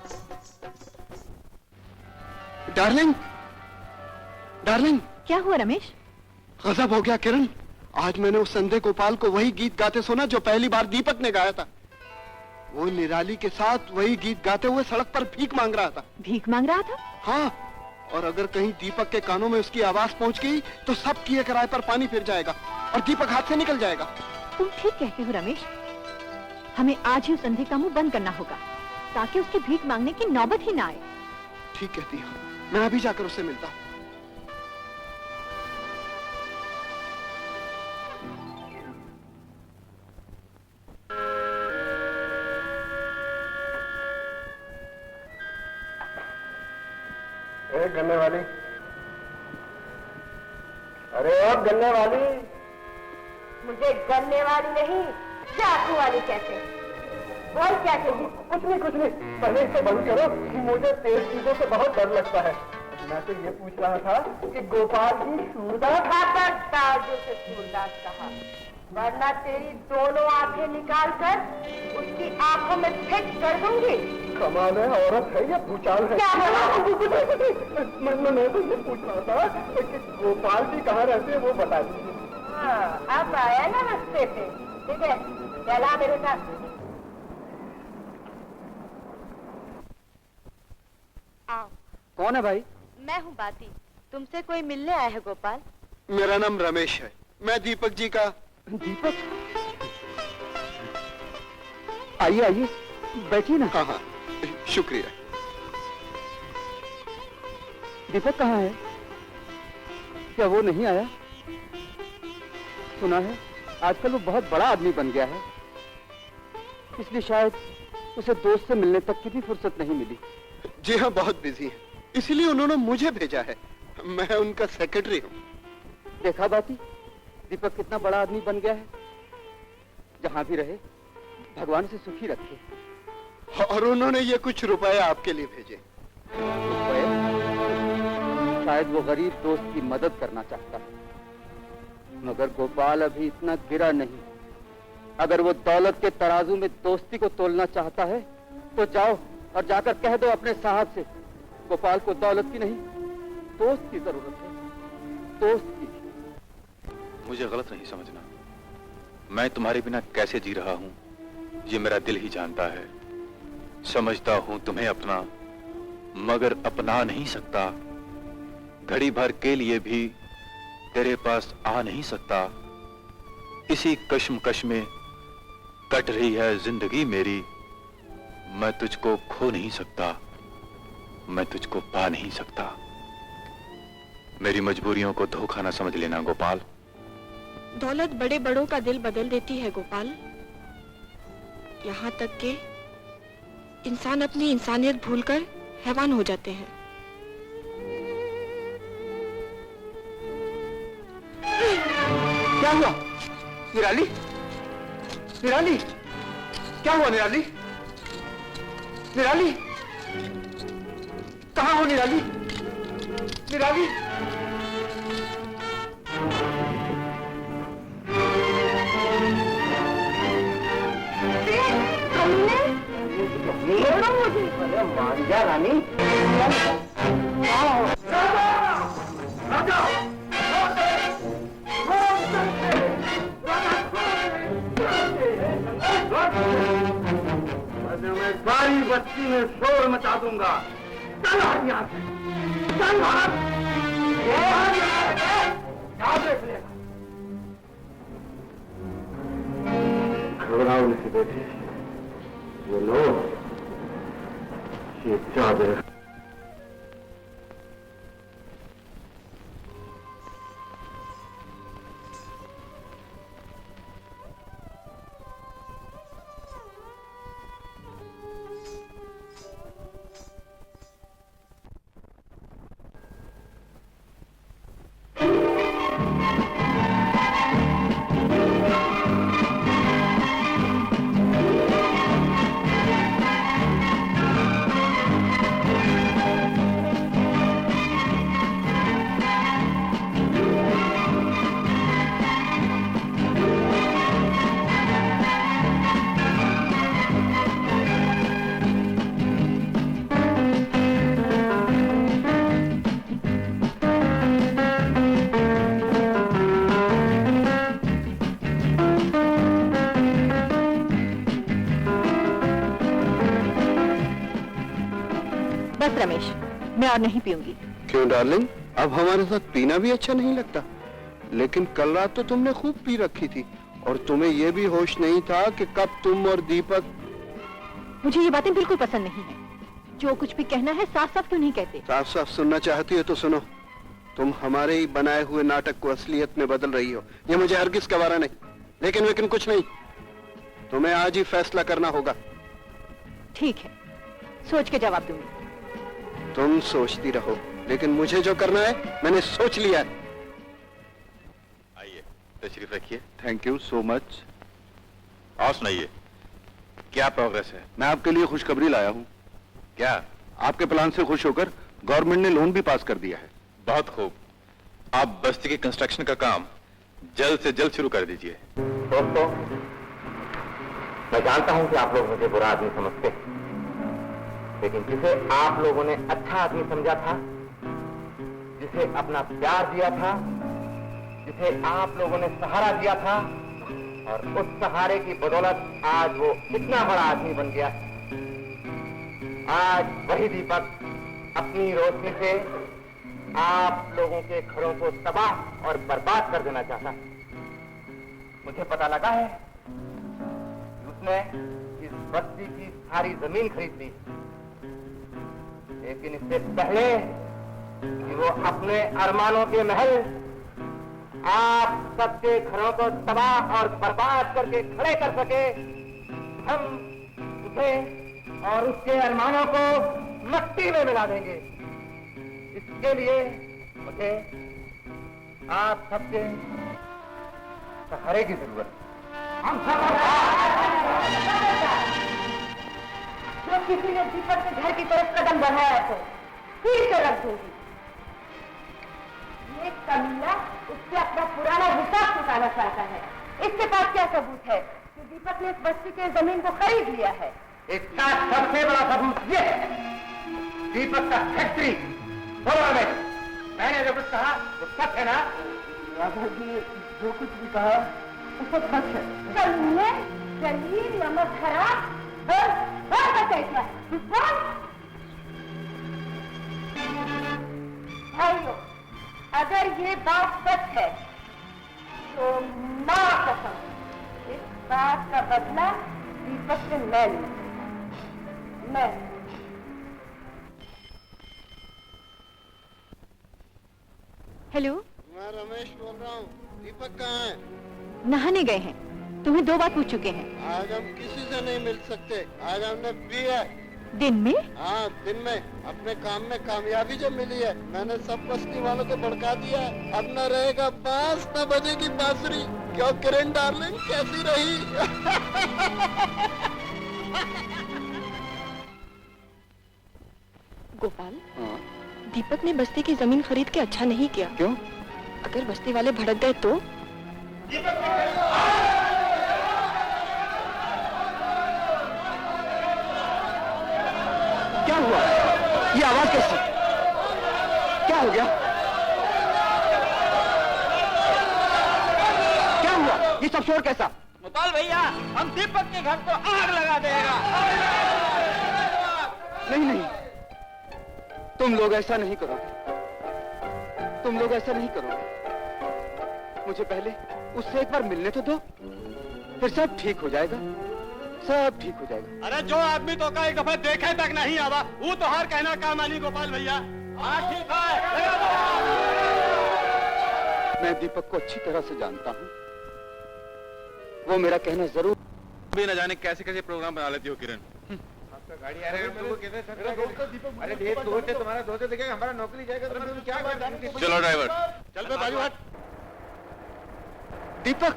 डार्लिंग, डार्लिंग, क्या हुआ रमेश? गजब हो गया किरण। आज मैंने उस संध्या गोपाल को वही गीत गाते सुना जो पहली बार दीपक ने गाया था। वो निराली के साथ वही गीत गाते हुए सड़क पर भीख मांग रहा था। भीख मांग रहा था? हाँ, और अगर कहीं दीपक के कानों में उसकी आवाज पहुंच गई तो सब किए किराए पर पानी फिर जाएगा और दीपक हाथ से निकल जाएगा। तुम ठीक कहते हो रमेश, हमें आज ही उस अंधे का मुंह बंद करना होगा ताकि उसकी भीख मांगने की नौबत ही ना आए। ठीक कहती हो, मैं अभी जाकर उससे मिलता हूँ। गन्ने वाली, अरे अब गन्ने वाली। मुझे गन्ने वाली नहीं, चाकू वाली कहते। बोल क्या चाहिए? कुछ नहीं कुछ नहीं, पहले इससे बंद करो कि मुझे तेज चीजों से बहुत डर लगता है। मैं तो ये पूछ रहा था कि गोपाल की सूरदास। खबरदार जो से सूरदास कहा, वरना तेरी दोनों आंखें निकाल कर उसकी आंखों में फिट कर दूंगी। कमाल है, औरत है या भूचाल है? क्या बोला? मैं तो ये पूछ रहा था कि गोपाल जी कहाँ रहते हैं वो बता दीजिए। हाँ, अब आया ना रास्ते पे। ठीक है, चला मेरे साथ। आओ। कौन है भाई? मैं हूँ बाती। तुमसे कोई मिलने आया है गोपाल? मेरा नाम रमेश है, मैं दीपक जी का। दीपक? आइए आइए, बैठिए ना। हाँ हाँ, शुक्रिया। दीपक कहाँ है? क्या वो नहीं आया? सुना है आजकल वो बहुत बड़ा आदमी बन गया है, इसलिए शायद उसे दोस्त से मिलने तक की भी फुर्सत नहीं मिली। जी हाँ, बहुत बिजी है, इसलिए उन्होंने मुझे भेजा है। मैं उनका सेक्रेटरी हूँ। देखा बाती, दीपक कितना बड़ा आदमी बन गया है। जहाँ भी रहे भगवान से सुखी रखे। और उन्होंने ये कुछ रुपए आपके लिए भेजे। रुपए? शायद वो गरीब दोस्त की मदद करना चाहता है, मगर गोपाल अभी इतना गिरा नहीं। अगर वो दौलत के तराजू में दोस्ती को तोलना चाहता है तो जाओ और जाकर कह दो अपने साहब से, गोपाल को दौलत की नहीं दोस्त की जरूरत है, दोस्त की। मुझे गलत नहीं समझना, मैं तुम्हारे बिना कैसे जी रहा हूं ये मेरा दिल ही जानता है। समझता हूं तुम्हें अपना, मगर अपना नहीं सकता। घड़ी भर के लिए भी तेरे पास आ नहीं सकता। इसी कश्मकश में कट रही है जिंदगी मेरी। मैं तुझको खो नहीं सकता, मैं तुझको पा नहीं सकता। मेरी मजबूरियों को धोखा ना समझ लेना गोपाल। दौलत बड़े बड़ों का दिल बदल देती है गोपाल। यहाँ तक कि इंसान अपनी इंसानियत भूलकर हैवान हो जाते हैं। क्या हुआ निराली? निराली, क्या हुआ निराली? निराली, कहाँ हो निराली? निराली, कमीने, छोड़ो मुझे। अरे मान जा रानी। मैं सारी बस्ती में शोर मचा दूंगा। चल यहाँ से, चल भाग। क्या देख लेगा? घबराओ नहीं बेटी, ये लो, ये चादर। बस रमेश, मैं और नहीं पीऊंगी। क्यों डार्लिंग, अब हमारे साथ पीना भी अच्छा नहीं लगता? लेकिन कल रात तो तुमने खूब पी रखी थी और तुम्हें यह भी होश नहीं था कि कब तुम और दीपक। मुझे ये बातें बिल्कुल पसंद नहीं है। जो कुछ भी कहना है साफ साफ क्यों नहीं कहते? साफ साफ सुनना चाहती हो तो सुनो। तुम हमारे ही बनाए हुए नाटक को असलियत में बदल रही हो, ये मुझे हरगिज गवारा नहीं। लेकिन कुछ नहीं, तुम्हें आज ही फैसला करना होगा। ठीक है, सोच के जवाब दूंगी। तुम सोचती रहो, लेकिन मुझे जो करना है मैंने सोच लिया है। आइए, तशरीफ रखिए। Thank you so much. और सुनाइए, क्या प्रोग्रेस है? मैं आपके लिए खुशखबरी लाया हूँ। क्या? आपके प्लान से खुश होकर गवर्नमेंट ने लोन भी पास कर दिया है। बहुत खूब। आप बस्ती के कंस्ट्रक्शन का काम जल्द से जल्द शुरू कर दीजिए। दोस्तों, मैं जानता हूं कि आप लोग मुझे बुरा आदमी समझते हैं, लेकिन जिसे आप लोगों ने अच्छा आदमी समझा था, जिसे अपना प्यार दिया था, जिसे आप लोगों ने सहारा दिया था, और उस सहारे की बदौलत आज वो इतना बड़ा आदमी बन गया। आज वही दीपक अपनी रोशनी से आप लोगों के घरों को तबाह और बर्बाद कर देना चाहता है। मुझे पता लगा है कि उसने इस बस्ती की सारी जमीन खरीद ली, लेकिन इससे पहले कि वो अपने अरमानों के महल आप सबके घरों को तबाह और बर्बाद करके खड़े कर सके, हम उसे और उसके अरमानों को मट्टी में मिला देंगे। इसके लिए मुझे आप सबके सहारे की जरूरत है। हम सब जो किसी ने दीपक के घर की तरफ कदम बढ़ाया तो फिर से रख दूंगी। ये कमीना उससे अपना पुराना हिसाब चुकाना चाहता है। इसके पास क्या सबूत है कि दीपक ने इस बस्ती के जमीन को खरीद लिया है? इसका सबसे बड़ा सबूत ये है, दीपक का फैक्ट्री। बोलो में मैंने जो कुछ कहा वो सच है ना? राधा जी जो कुछ भी कहा वो सब सच है। कमीने, जलील, नमक खराब, बोल बताए क्या? बोल। भाइयों, अगर ये बात सच है तो मां कसम, इस बात का बदला दीपक से मैं लूंगा। मैं हेलो, मैं रमेश बोल रहा हूँ। दीपक कहाँ है? नहाने गए हैं। तुम्हें 2 बार पूछ चुके हैं। आज हम किसी से नहीं मिल सकते। आज हमने पी है। दिन में? हाँ, दिन में। अपने काम में कामयाबी जो मिली है, मैंने सब बस्ती वालों को भड़का दिया है। अब न रहेगा बांस, न बजेगी बांसुरी। क्यों किरण डार्लिंग, कैसी रही? गोपाल, दीपक ने बस्ती की जमीन खरीद के अच्छा नहीं किया। क्यों? अगर बस्ती वाले भड़क गए तो? क्या हुआ? ये आवाज कैसी? क्या हो गया? क्या हुआ? ये सब शोर कैसा? गोपाल भैया, हम दीपक के घर को आग लगा देगा। नहीं नहीं, तुम लोग ऐसा नहीं करोगे, तुम लोग ऐसा नहीं करोगे। मुझे पहले उससे एक बार मिलने तो दो, फिर सब ठीक हो जाएगा, सब ठीक हो जाएगा। अरे जो आदमी तो का एक दफा देखे तक नहीं आवा, वो तो हर कहना काम आनी गोपाल भैया। हाँ ठीक है। मैं दीपक को अच्छी तरह से जानता हूँ, वो मेरा कहना जरूर। भी न जाने कैसे कैसे प्रोग्राम बना लेती हो किरण। गाड़ी आ रही है, अरे दोस्त है तुम्हारा, दोस्त देखेगा हमारा नौकरी जाएगा तो क्या कर। चलो ड्राइवर, चल बे बाजू हट। दीपक,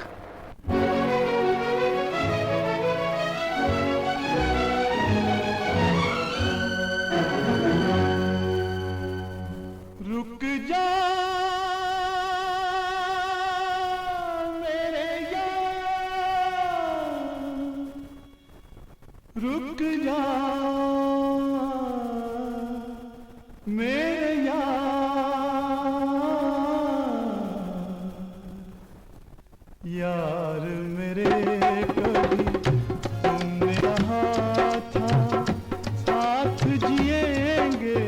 रुक जा मेरे यार, रुक जा मेरे यार मेरे कभी तुमने कहा था साथ जिएंगे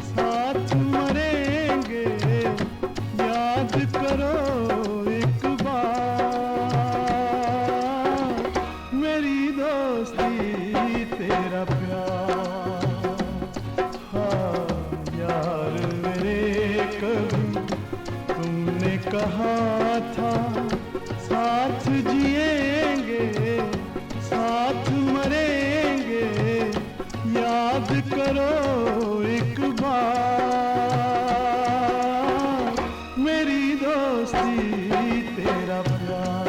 साथ मरेंगे, याद करो एक बार मेरी दोस्ती तेरा प्यार। हाँ यार मेरे कभी तुमने कहा था साथ जिएंगे साथ मरेंगे, याद करो एक बार मेरी दोस्ती तेरा प्यार।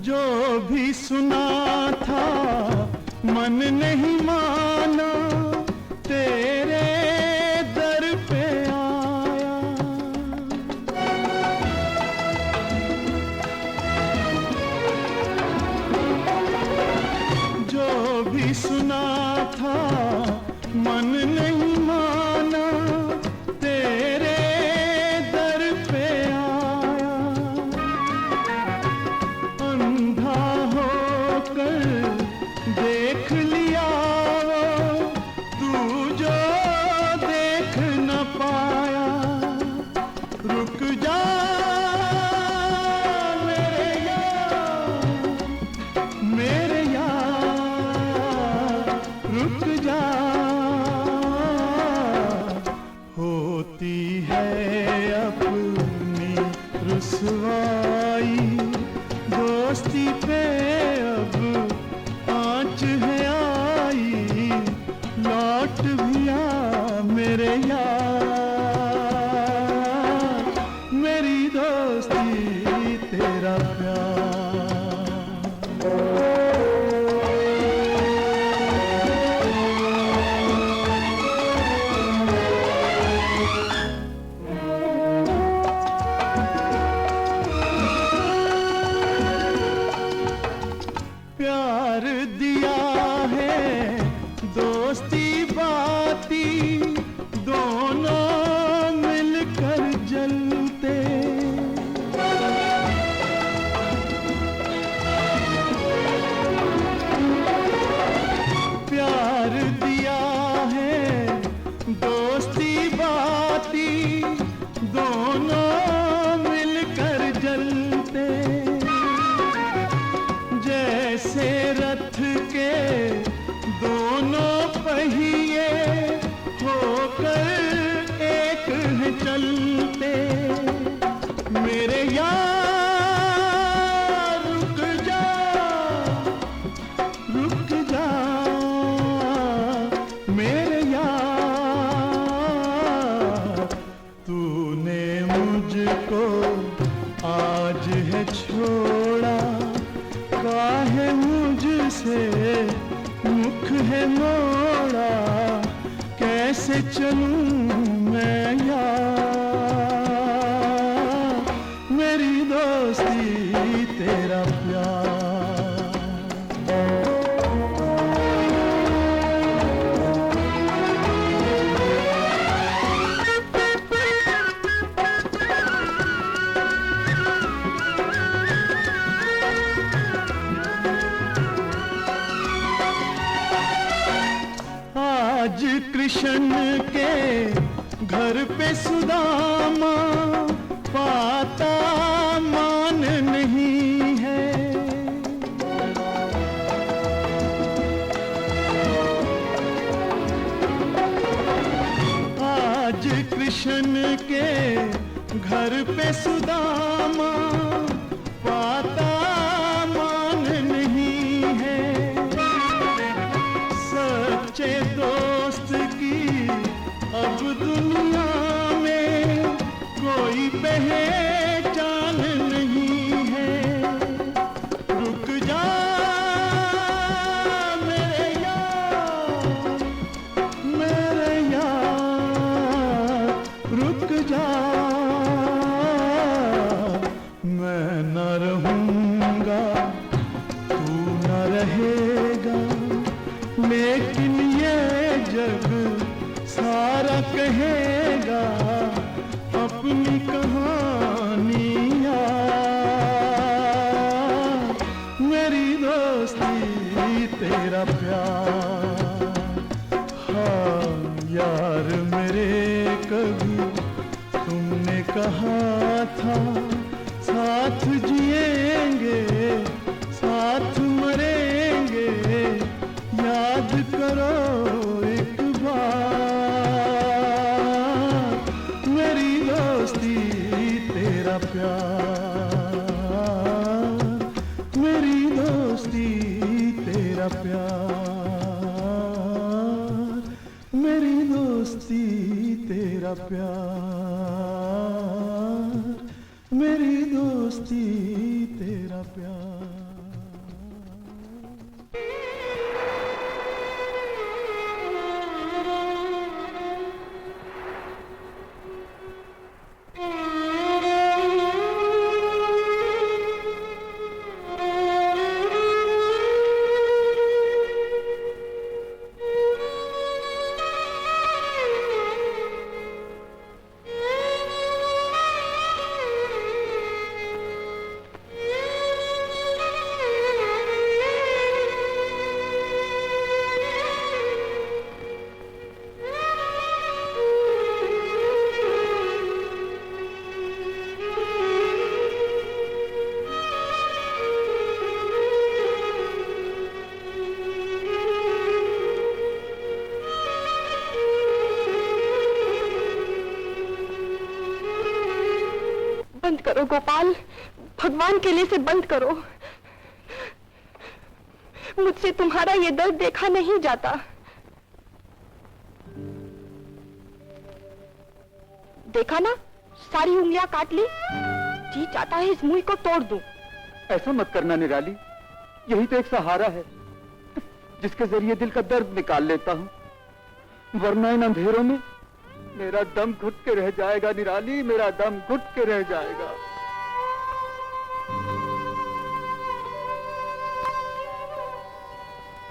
जो भी सुना था मन नहीं माना, तेरे दर पे आया। जो भी सुना था मन नहीं माना, तेरे दर पे आया। अंधा होकर देख लिया वो तू जो देख न पाया। रुक जा मेरे यार, रुक जा। होती है अपनी रुसवाई, दोस्ती पे अब आँच है आई, लौट भी आ मेरे यार, मेरी दोस्ती तेरा प्यार दिया है दोस्ती बाती, दोनों मिलकर जलते। प्यार दिया है दोस्ती बाती, दोनों मिलकर जलते। जैसे रथ के दोनों पहिए होकर एक है चलते। मेरे यार रुक जा, रुक जा मेरे यार, तूने मुझको आज है छोड़ा, काहे से मुख है मोड़ा, कैसे चलूं मैं यार, मेरी दोस्ती तेरा प्यार। आज कृष्ण के घर पे सुदामा पाता मान नहीं है, आज कृष्ण के घर पे सुदामा पाता मान नहीं है, सच्चे दोस्त की अब दुनिया में कोई पहचान नहीं है। रुक जा मेरे यार, रुक जा, मैं न रहूंगा तू न रहेगा, लेकिन ये जग सारा कहेगा अपनी कहानियाँ। मेरी दोस्ती तेरा प्यार, हाँ यार मेरे कभी तुमने कहा था साथ जिएंगे साथ मरेंगे, याद करो एक बार, मेरी दोस्ती तेरा प्यार, मेरी दोस्ती तेरा प्यार, मेरी दोस्ती तेरा प्यार, मेरी दोस्ती तेरा प्यार। बंद करो गोपाल, भगवान के लिए से बंद करो। मुझसे तुम्हारा ये दर्द देखा नहीं जाता। देखा ना, सारी उंगलियां काट ली। जी चाहता है इस मुंह को तोड़ दूं। ऐसा मत करना निराली, यही तो एक सहारा है जिसके जरिए दिल का दर्द निकाल लेता हूँ, वरना इन अंधेरों में मेरा दम घुट के रह जाएगा निराली, मेरा दम घुट के रह जाएगा।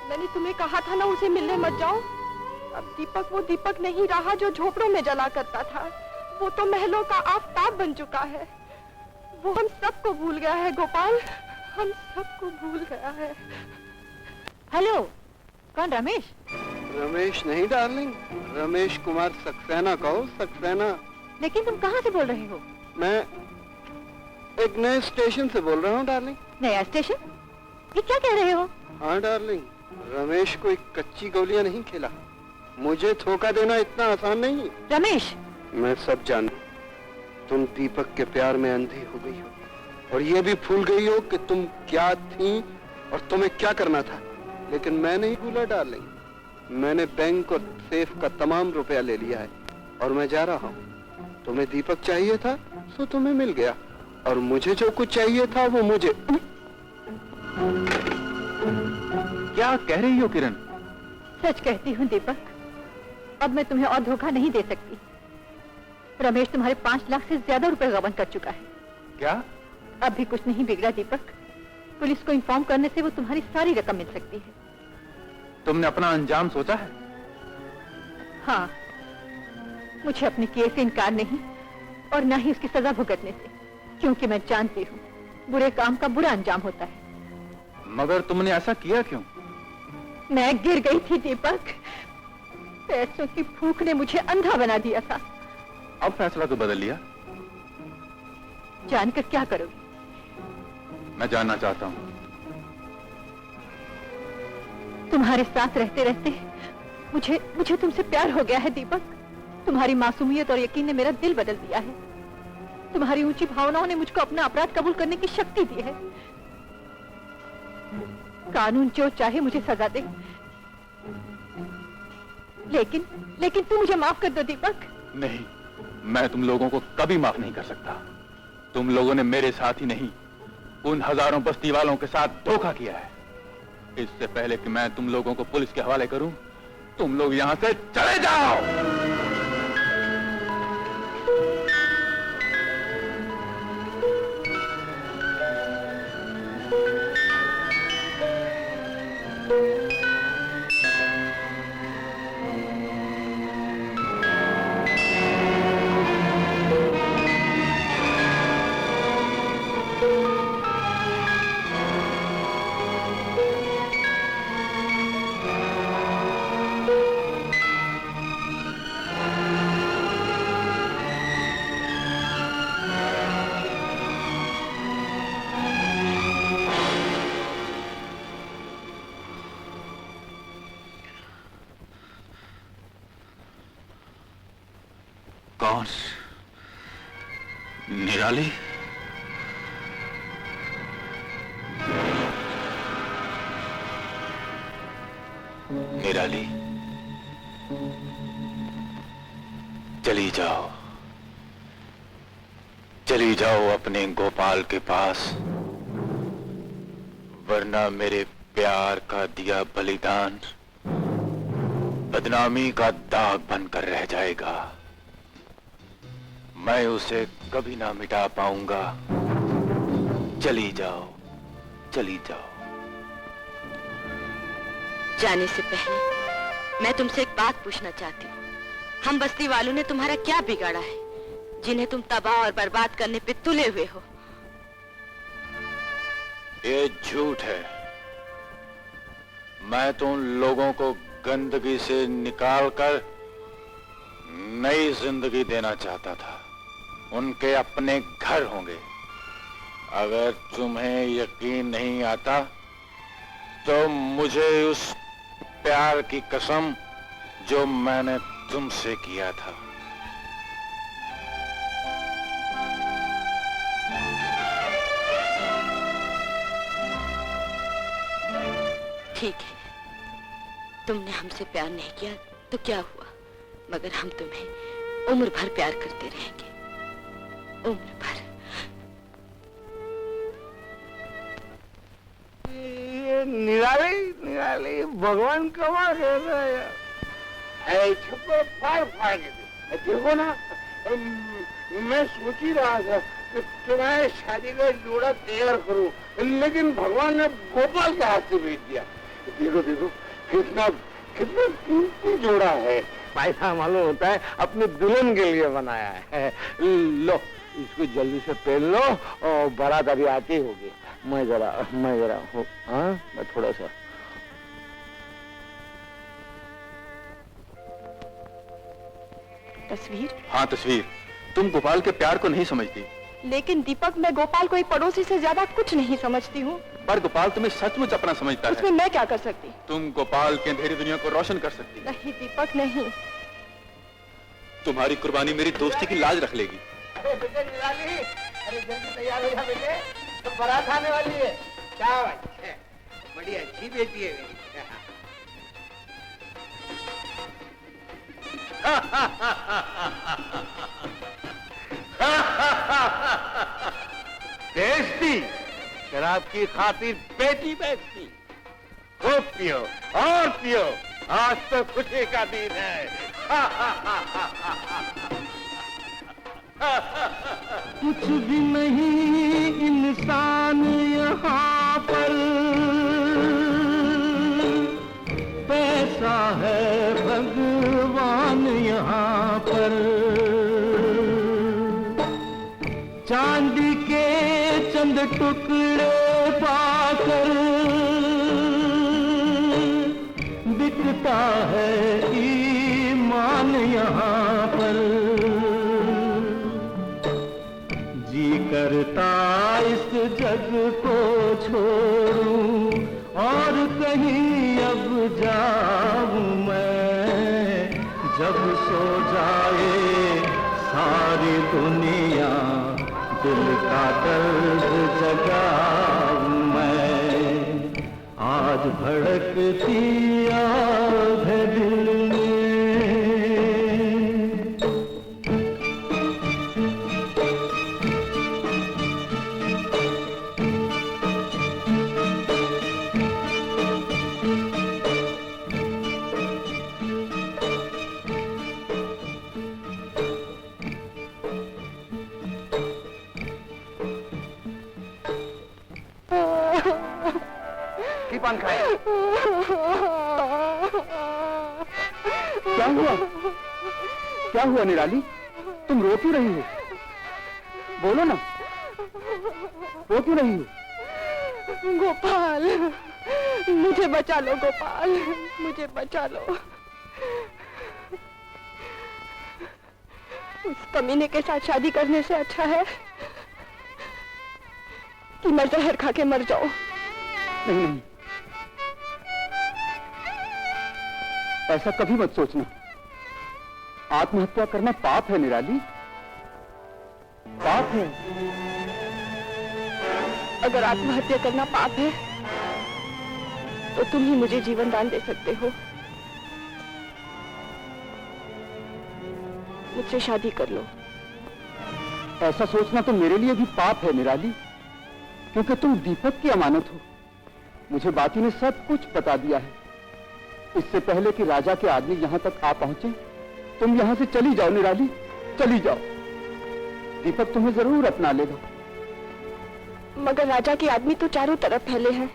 मैंने तुम्हें कहा था ना उसे मिलने मत जाओ। अब दीपक वो दीपक नहीं रहा जो झोपड़ों में जला करता था, वो तो महलों का आफताब बन चुका है। वो हम सबको भूल गया है गोपाल, हम सबको भूल गया है। हेलो, कौन? रमेश? रमेश नहीं डार्लिंग, रमेश कुमार सक्सेना कहो, सक्सेना। लेकिन तुम कहाँ से बोल रहे हो? मैं एक नए स्टेशन से बोल रहा हूँ डार्लिंग। नया स्टेशन? ये क्या कह रहे हो? हाँ डार्लिंग, रमेश कोई कच्ची गोलियां नहीं खेला, मुझे धोखा देना इतना आसान नहीं। रमेश, मैं सब जानता हूं, तुम दीपक के प्यार में अंधी हो गई हो और ये भी भूल गई हो कि तुम क्या थी और तुम्हें क्या करना था। लेकिन मैं नहीं भूला डार्लिंग, मैंने बैंक और सेफ का तमाम रुपया ले लिया है और मैं जा रहा हूँ। तुम्हें दीपक चाहिए था सो तुम्हें मिल गया, और मुझे जो कुछ चाहिए था वो मुझे क्या कह रही हो किरण? सच कहती हूँ दीपक, अब मैं तुम्हें और धोखा नहीं दे सकती। रमेश तुम्हारे 5 लाख से ज्यादा रुपए गबन कर चुका है। क्या? अब भी कुछ नहीं बिगड़ा दीपक। पुलिस को इन्फॉर्म करने से वो तुम्हारी सारी रकम मिल सकती है। तुमने अपना अंजाम सोचा है? हाँ, मुझे अपने किए से इनकार नहीं और न ही उसकी सजा भुगतने से, क्योंकि मैं जानती हूँ बुरे काम का बुरा अंजाम होता है। मगर तुमने ऐसा किया क्यों? मैं गिर गई थी दीपक। पैसों की भूख ने मुझे अंधा बना दिया था। अब फैसला तो बदल लिया। जानकर क्या करोगे? मैं जानना चाहता हूँ। तुम्हारे साथ रहते रहते मुझे तुमसे प्यार हो गया है दीपक। तुम्हारी मासूमियत और यकीन ने मेरा दिल बदल दिया है। तुम्हारी ऊंची भावनाओं ने मुझको अपना अपराध कबूल करने की शक्ति दी है। कानून जो चाहे मुझे सजा दे, लेकिन तुम मुझे माफ कर दो दीपक। नहीं, मैं तुम लोगों को कभी माफ नहीं कर सकता। तुम लोगों ने मेरे साथ ही नहीं, उन हजारों बस्ती वालों के साथ धोखा किया है। इससे पहले कि मैं तुम लोगों को पुलिस के हवाले करूं, तुम लोग यहां से चले जाओ। कौन? निराली? निराली, चली जाओ, चली जाओ अपने गोपाल के पास, वरना मेरे प्यार का दिया बलिदान बदनामी का दाग बनकर रह जाएगा। मैं उसे कभी ना मिटा पाऊंगा। चली जाओ, चली जाओ। जाने से पहले मैं तुमसे एक बात पूछना चाहती हूँ। हम बस्ती वालों ने तुम्हारा क्या बिगाड़ा है, जिन्हें तुम तबाह और बर्बाद करने पे तुले हुए हो? ये झूठ है। मैं तो उन लोगों को गंदगी से निकालकर नई जिंदगी देना चाहता था। उनके अपने घर होंगे। अगर तुम्हें यकीन नहीं आता तो मुझे उस प्यार की कसम जो मैंने तुमसे किया था। ठीक है, तुमने हमसे प्यार नहीं किया तो क्या हुआ, मगर हम तुम्हें उम्र भर प्यार करते रहेंगे, उम्र भर। ये निराली भगवान कमाल कर रहा है यार। छप्पर फाड़ फाड़ के देखो ना, मैं सोच ही रहा था कि तुम्हारे शादी का जोड़ा तैयार करूं, लेकिन भगवान ने गोपाल के हाथ से भेज दिया। देखो देखो कितना कितना कीमती जोड़ा है। पैसा मालूम होता है अपनी दुल्हन के लिए बनाया है। लो इसको जल्दी से पहन लो और बारात अभी आती होगी। मैं जरा हूँ, हाँ मैं थोड़ा सा। तस्वीर? हाँ तस्वीर, तुम गोपाल के प्यार को नहीं समझती। लेकिन दीपक, मैं गोपाल को एक पड़ोसी से ज्यादा कुछ नहीं समझती हूँ। पर गोपाल तुम्हें सचमुच अपना समझता उसमें है। मैं क्या कर सकती? तुम गोपाल की अंधेरी दुनिया को रोशन कर सकती। नहीं दीपक, नहीं। तुम्हारी कुर्बानी मेरी दोस्ती की लाज रख लेगी। अरे बेटे निराली, अरे जल्दी तैयार हो जा बेटे, तो बारात आने वाली है। क्या बात है, बड़ी अच्छी बेटी है मेरी। बेचती, शराब की खातिर बेटी बेचती। खूब पियो और पियो, आज तो खुशी का दिन है। कुछ भी नहीं इंसान यहाँ पर, पैसा है भगवान यहाँ पर। चांदी के चंद टुकड़े पाकर बिकता है ईमान यहाँ पर। जी करता इस जग को छोड़ूं और कहीं अब जाऊं मैं, जब सो जाए सारी दुनिया दिल का दर्द जगाऊं मैं। आज भड़कती आग है दिल में। पान खाए। क्या हुआ? क्या हुआ निराली? तुम रो क्यों रही हो? बोलो ना, रो क्यों रही हो? गोपाल, मुझे बचा लो गोपाल, मुझे बचा लो। उस कमीने के साथ शादी करने से अच्छा है कि मैं जहर खा के मर जाऊं। नहीं नहीं, ऐसा कभी मत सोचना। आत्महत्या करना पाप है निराली, पाप है। अगर आत्महत्या करना पाप है तो तुम ही मुझे जीवन दान दे सकते हो। मुझसे शादी कर लो। ऐसा सोचना तो मेरे लिए भी पाप है निराली, क्योंकि तुम दीपक की अमानत हो। मुझे बाती ने सब कुछ बता दिया है। इससे पहले कि राजा के आदमी यहाँ तक आ पहुंचे, तुम यहाँ से चली जाओ निराली, चली जाओ। दीपक तुम्हें जरूर अपना लेगा। मगर राजा के आदमी तो चारों तरफ फैले हैं,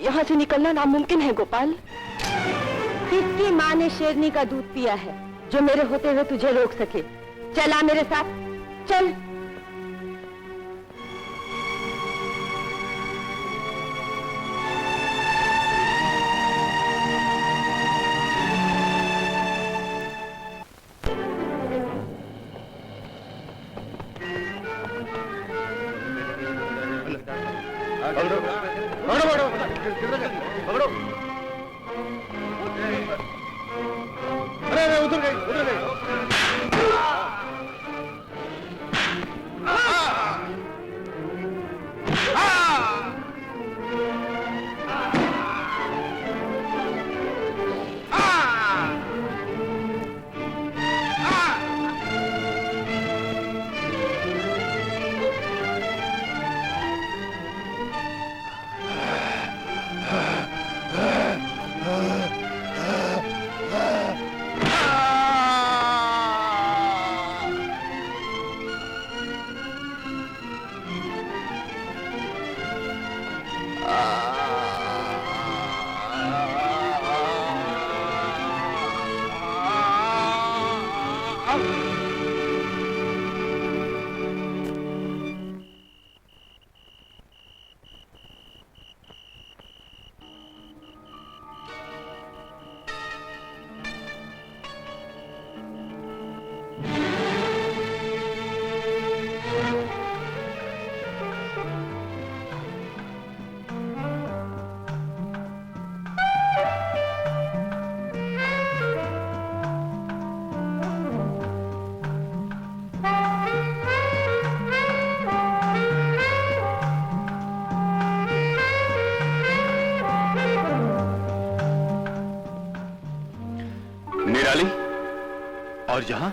यहाँ से निकलना नामुमकिन है गोपाल। किसकी माँ ने शेरनी का दूध पिया है जो मेरे होते हुए तुझे रोक सके? चला मेरे साथ, चल। निराली, और यहाँ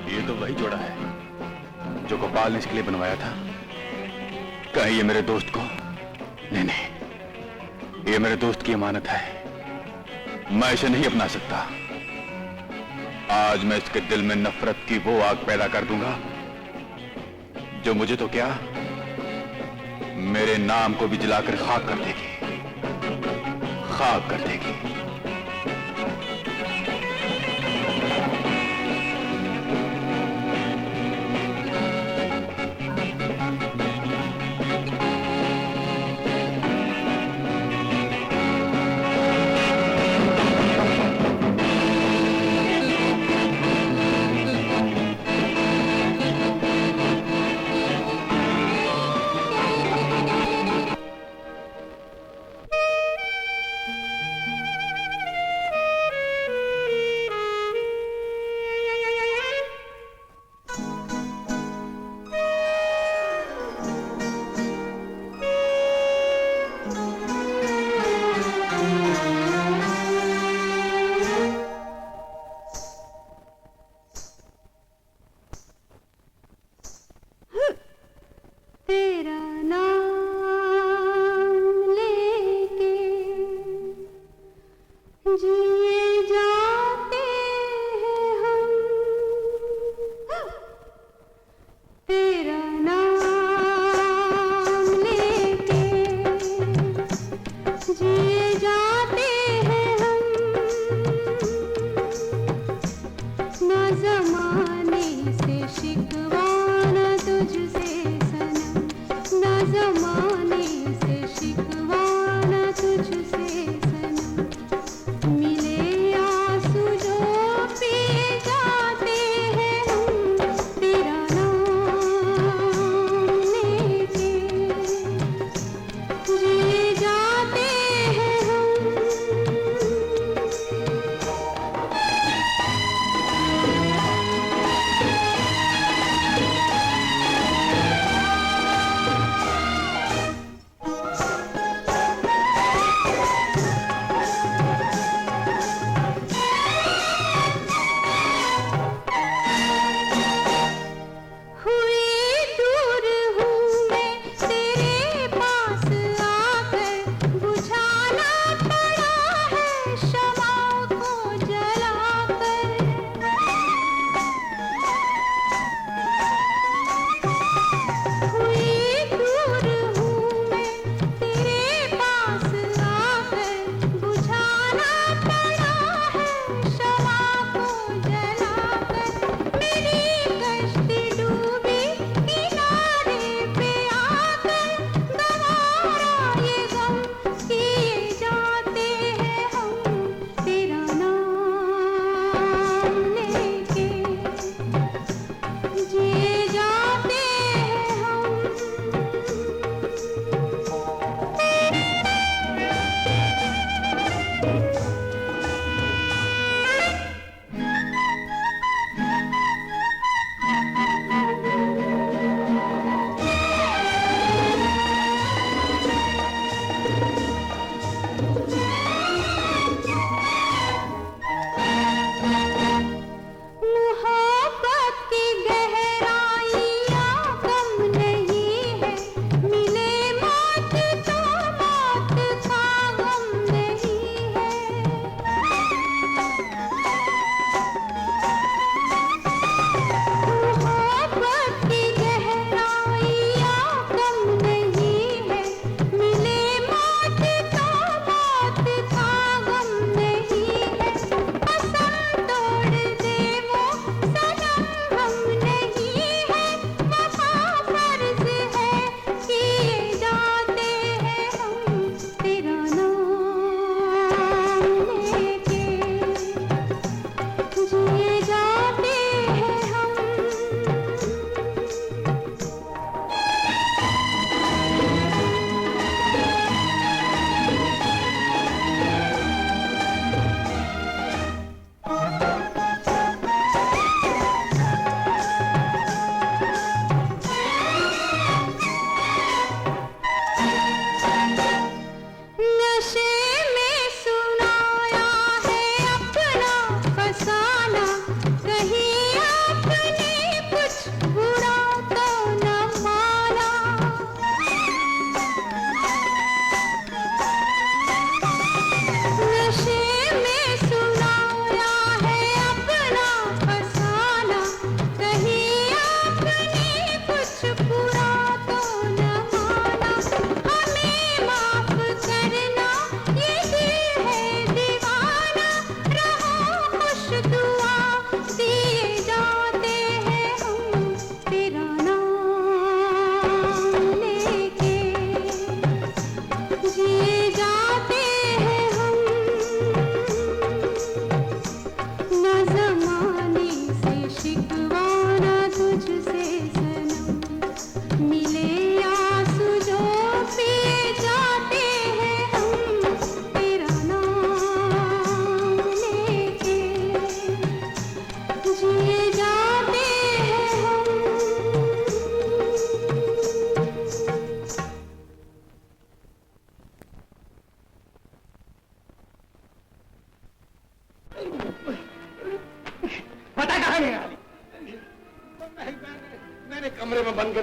ये तो वही जोड़ा है जो गोपाल ने इसके लिए बनवाया था। कहीं ये मेरे दोस्त को? नहीं नहीं, ये मेरे दोस्त की अमानत है, मैं इसे नहीं अपना सकता। आज मैं इसके दिल में नफरत की वो आग पैदा कर दूंगा जो मुझे तो क्या, मेरे नाम को भी जलाकर खाक कर देगी, खाक कर देगी।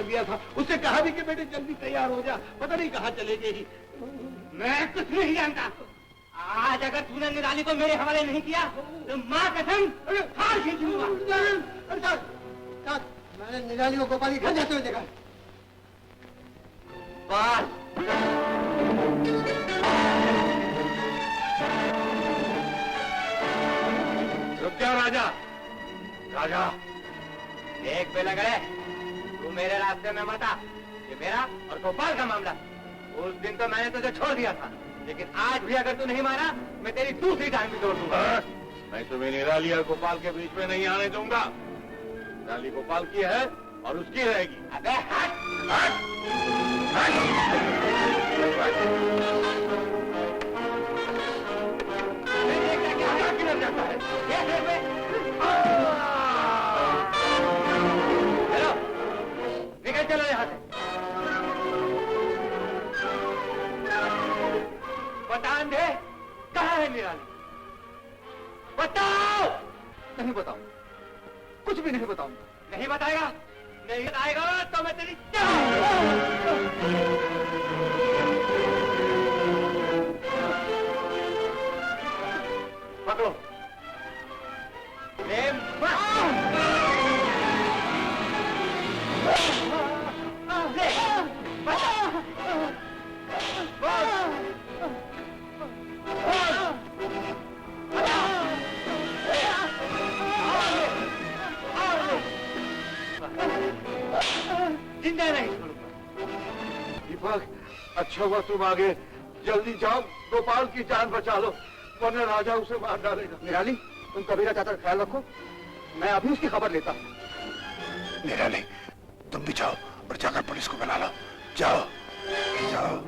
दिया था। उससे कहा भी कि बेटे जल्दी तैयार हो जा, पता नहीं कहाँ चले गई। मैं कुछ नहीं जानता। आज अगर तूने निराली को मेरे हवाले नहीं किया तो माँ कसम हार खींच लूंगा। मैंने निराली को गोपाल के घर जाते हुए देखा। बाल रुक जा राजा। राजा देख बेलगड़े, तू मेरे रास्ते में मत आ। ये मेरा और गोपाल का मामला। उस दिन तो मैंने तुझे छोड़ दिया था, लेकिन आज भी अगर तू नहीं माना मैं तेरी दूसरी टांग भी तोड़ दूंगा। मैं तुम्हें निराली और गोपाल के बीच में नहीं आने दूंगा। निराली गोपाल की है और उसकी रहेगी। अबे हट! हट! हट! क्या किधर जाता है? चलो निकल चलो यहाँ से। बता अंधे, कहाँ है निराली? बताओ। नहीं बताऊं, कुछ भी नहीं बताऊंगा। नहीं बताएगा? नहीं बताएगा तो मैं तेरी पकड़ो। जिंदा नहीं छोड़ूंगा। दीपक, अच्छा हुआ तुम आ गए। जल्दी जाओ, गोपाल की जान बचा लो, वरना राजा उसे मार डालेगा। निराली, तुम कबीरा चाचा का ख्याल रखो, मैं अभी उसकी खबर लेता। निराली, तुम भी जाओ और जाकर पुलिस को बुला लो। जाओ जाओ।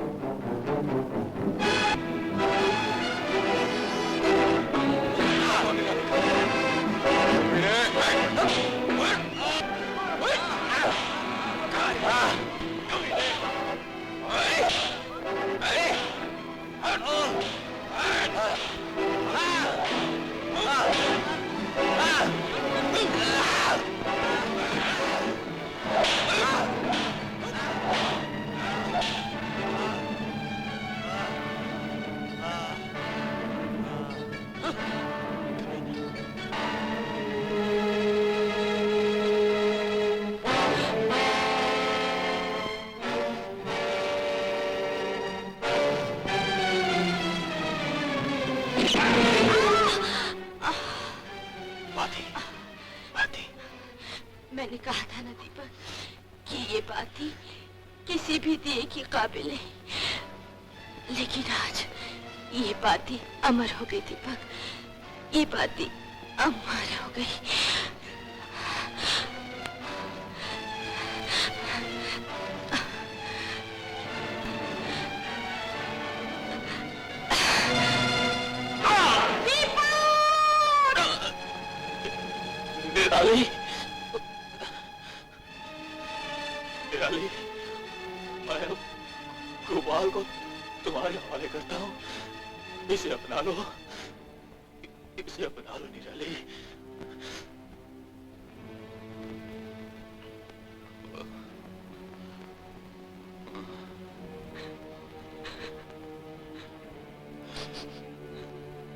मैंने कहा था ना दीपक कि ये बात ही किसी भी दिए की काबिल है, लेकिन आज ये बात ही अमर हो गई दीपक, ये बात ही अमर हो गई। निराली, निराली, मैं गोपाल को तुम्हारे हवाले करता हूँ। इसे अपना लो, इसे अपना लो निराली।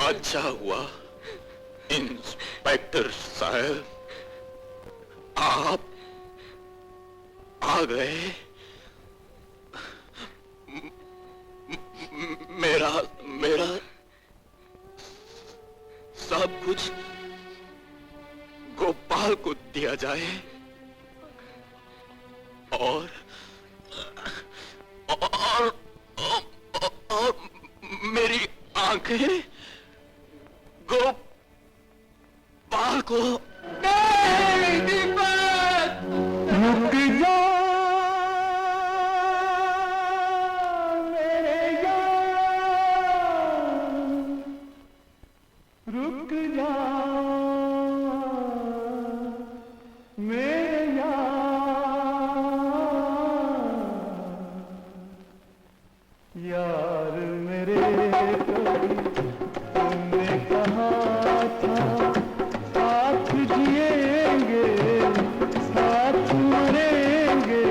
अच्छा हुआ इंस्पेक्टर साहब आप आ गए। मेरा सब कुछ गोपाल को दिया जाए और मेरी आंखें गोपाल को रुक जा मेरे यार, रुक जा मेरे यार मेरे तुमने कहा था साथ जिएंगे साथ मरेंगे।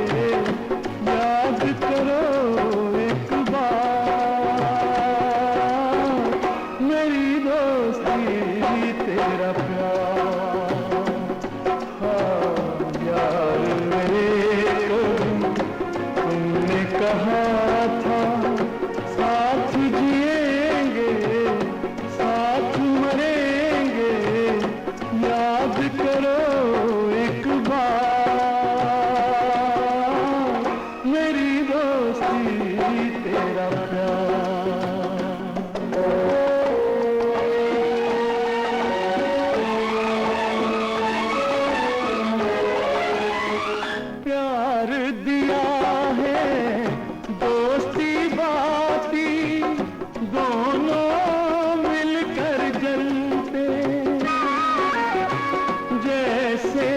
था, साथ जिएंगे साथ मरेंगे, याद करो एक बार मेरी दोस्ती तेरा प्यार दिया है दोस्ती बाती, दोनों मिलकर जलते जैसे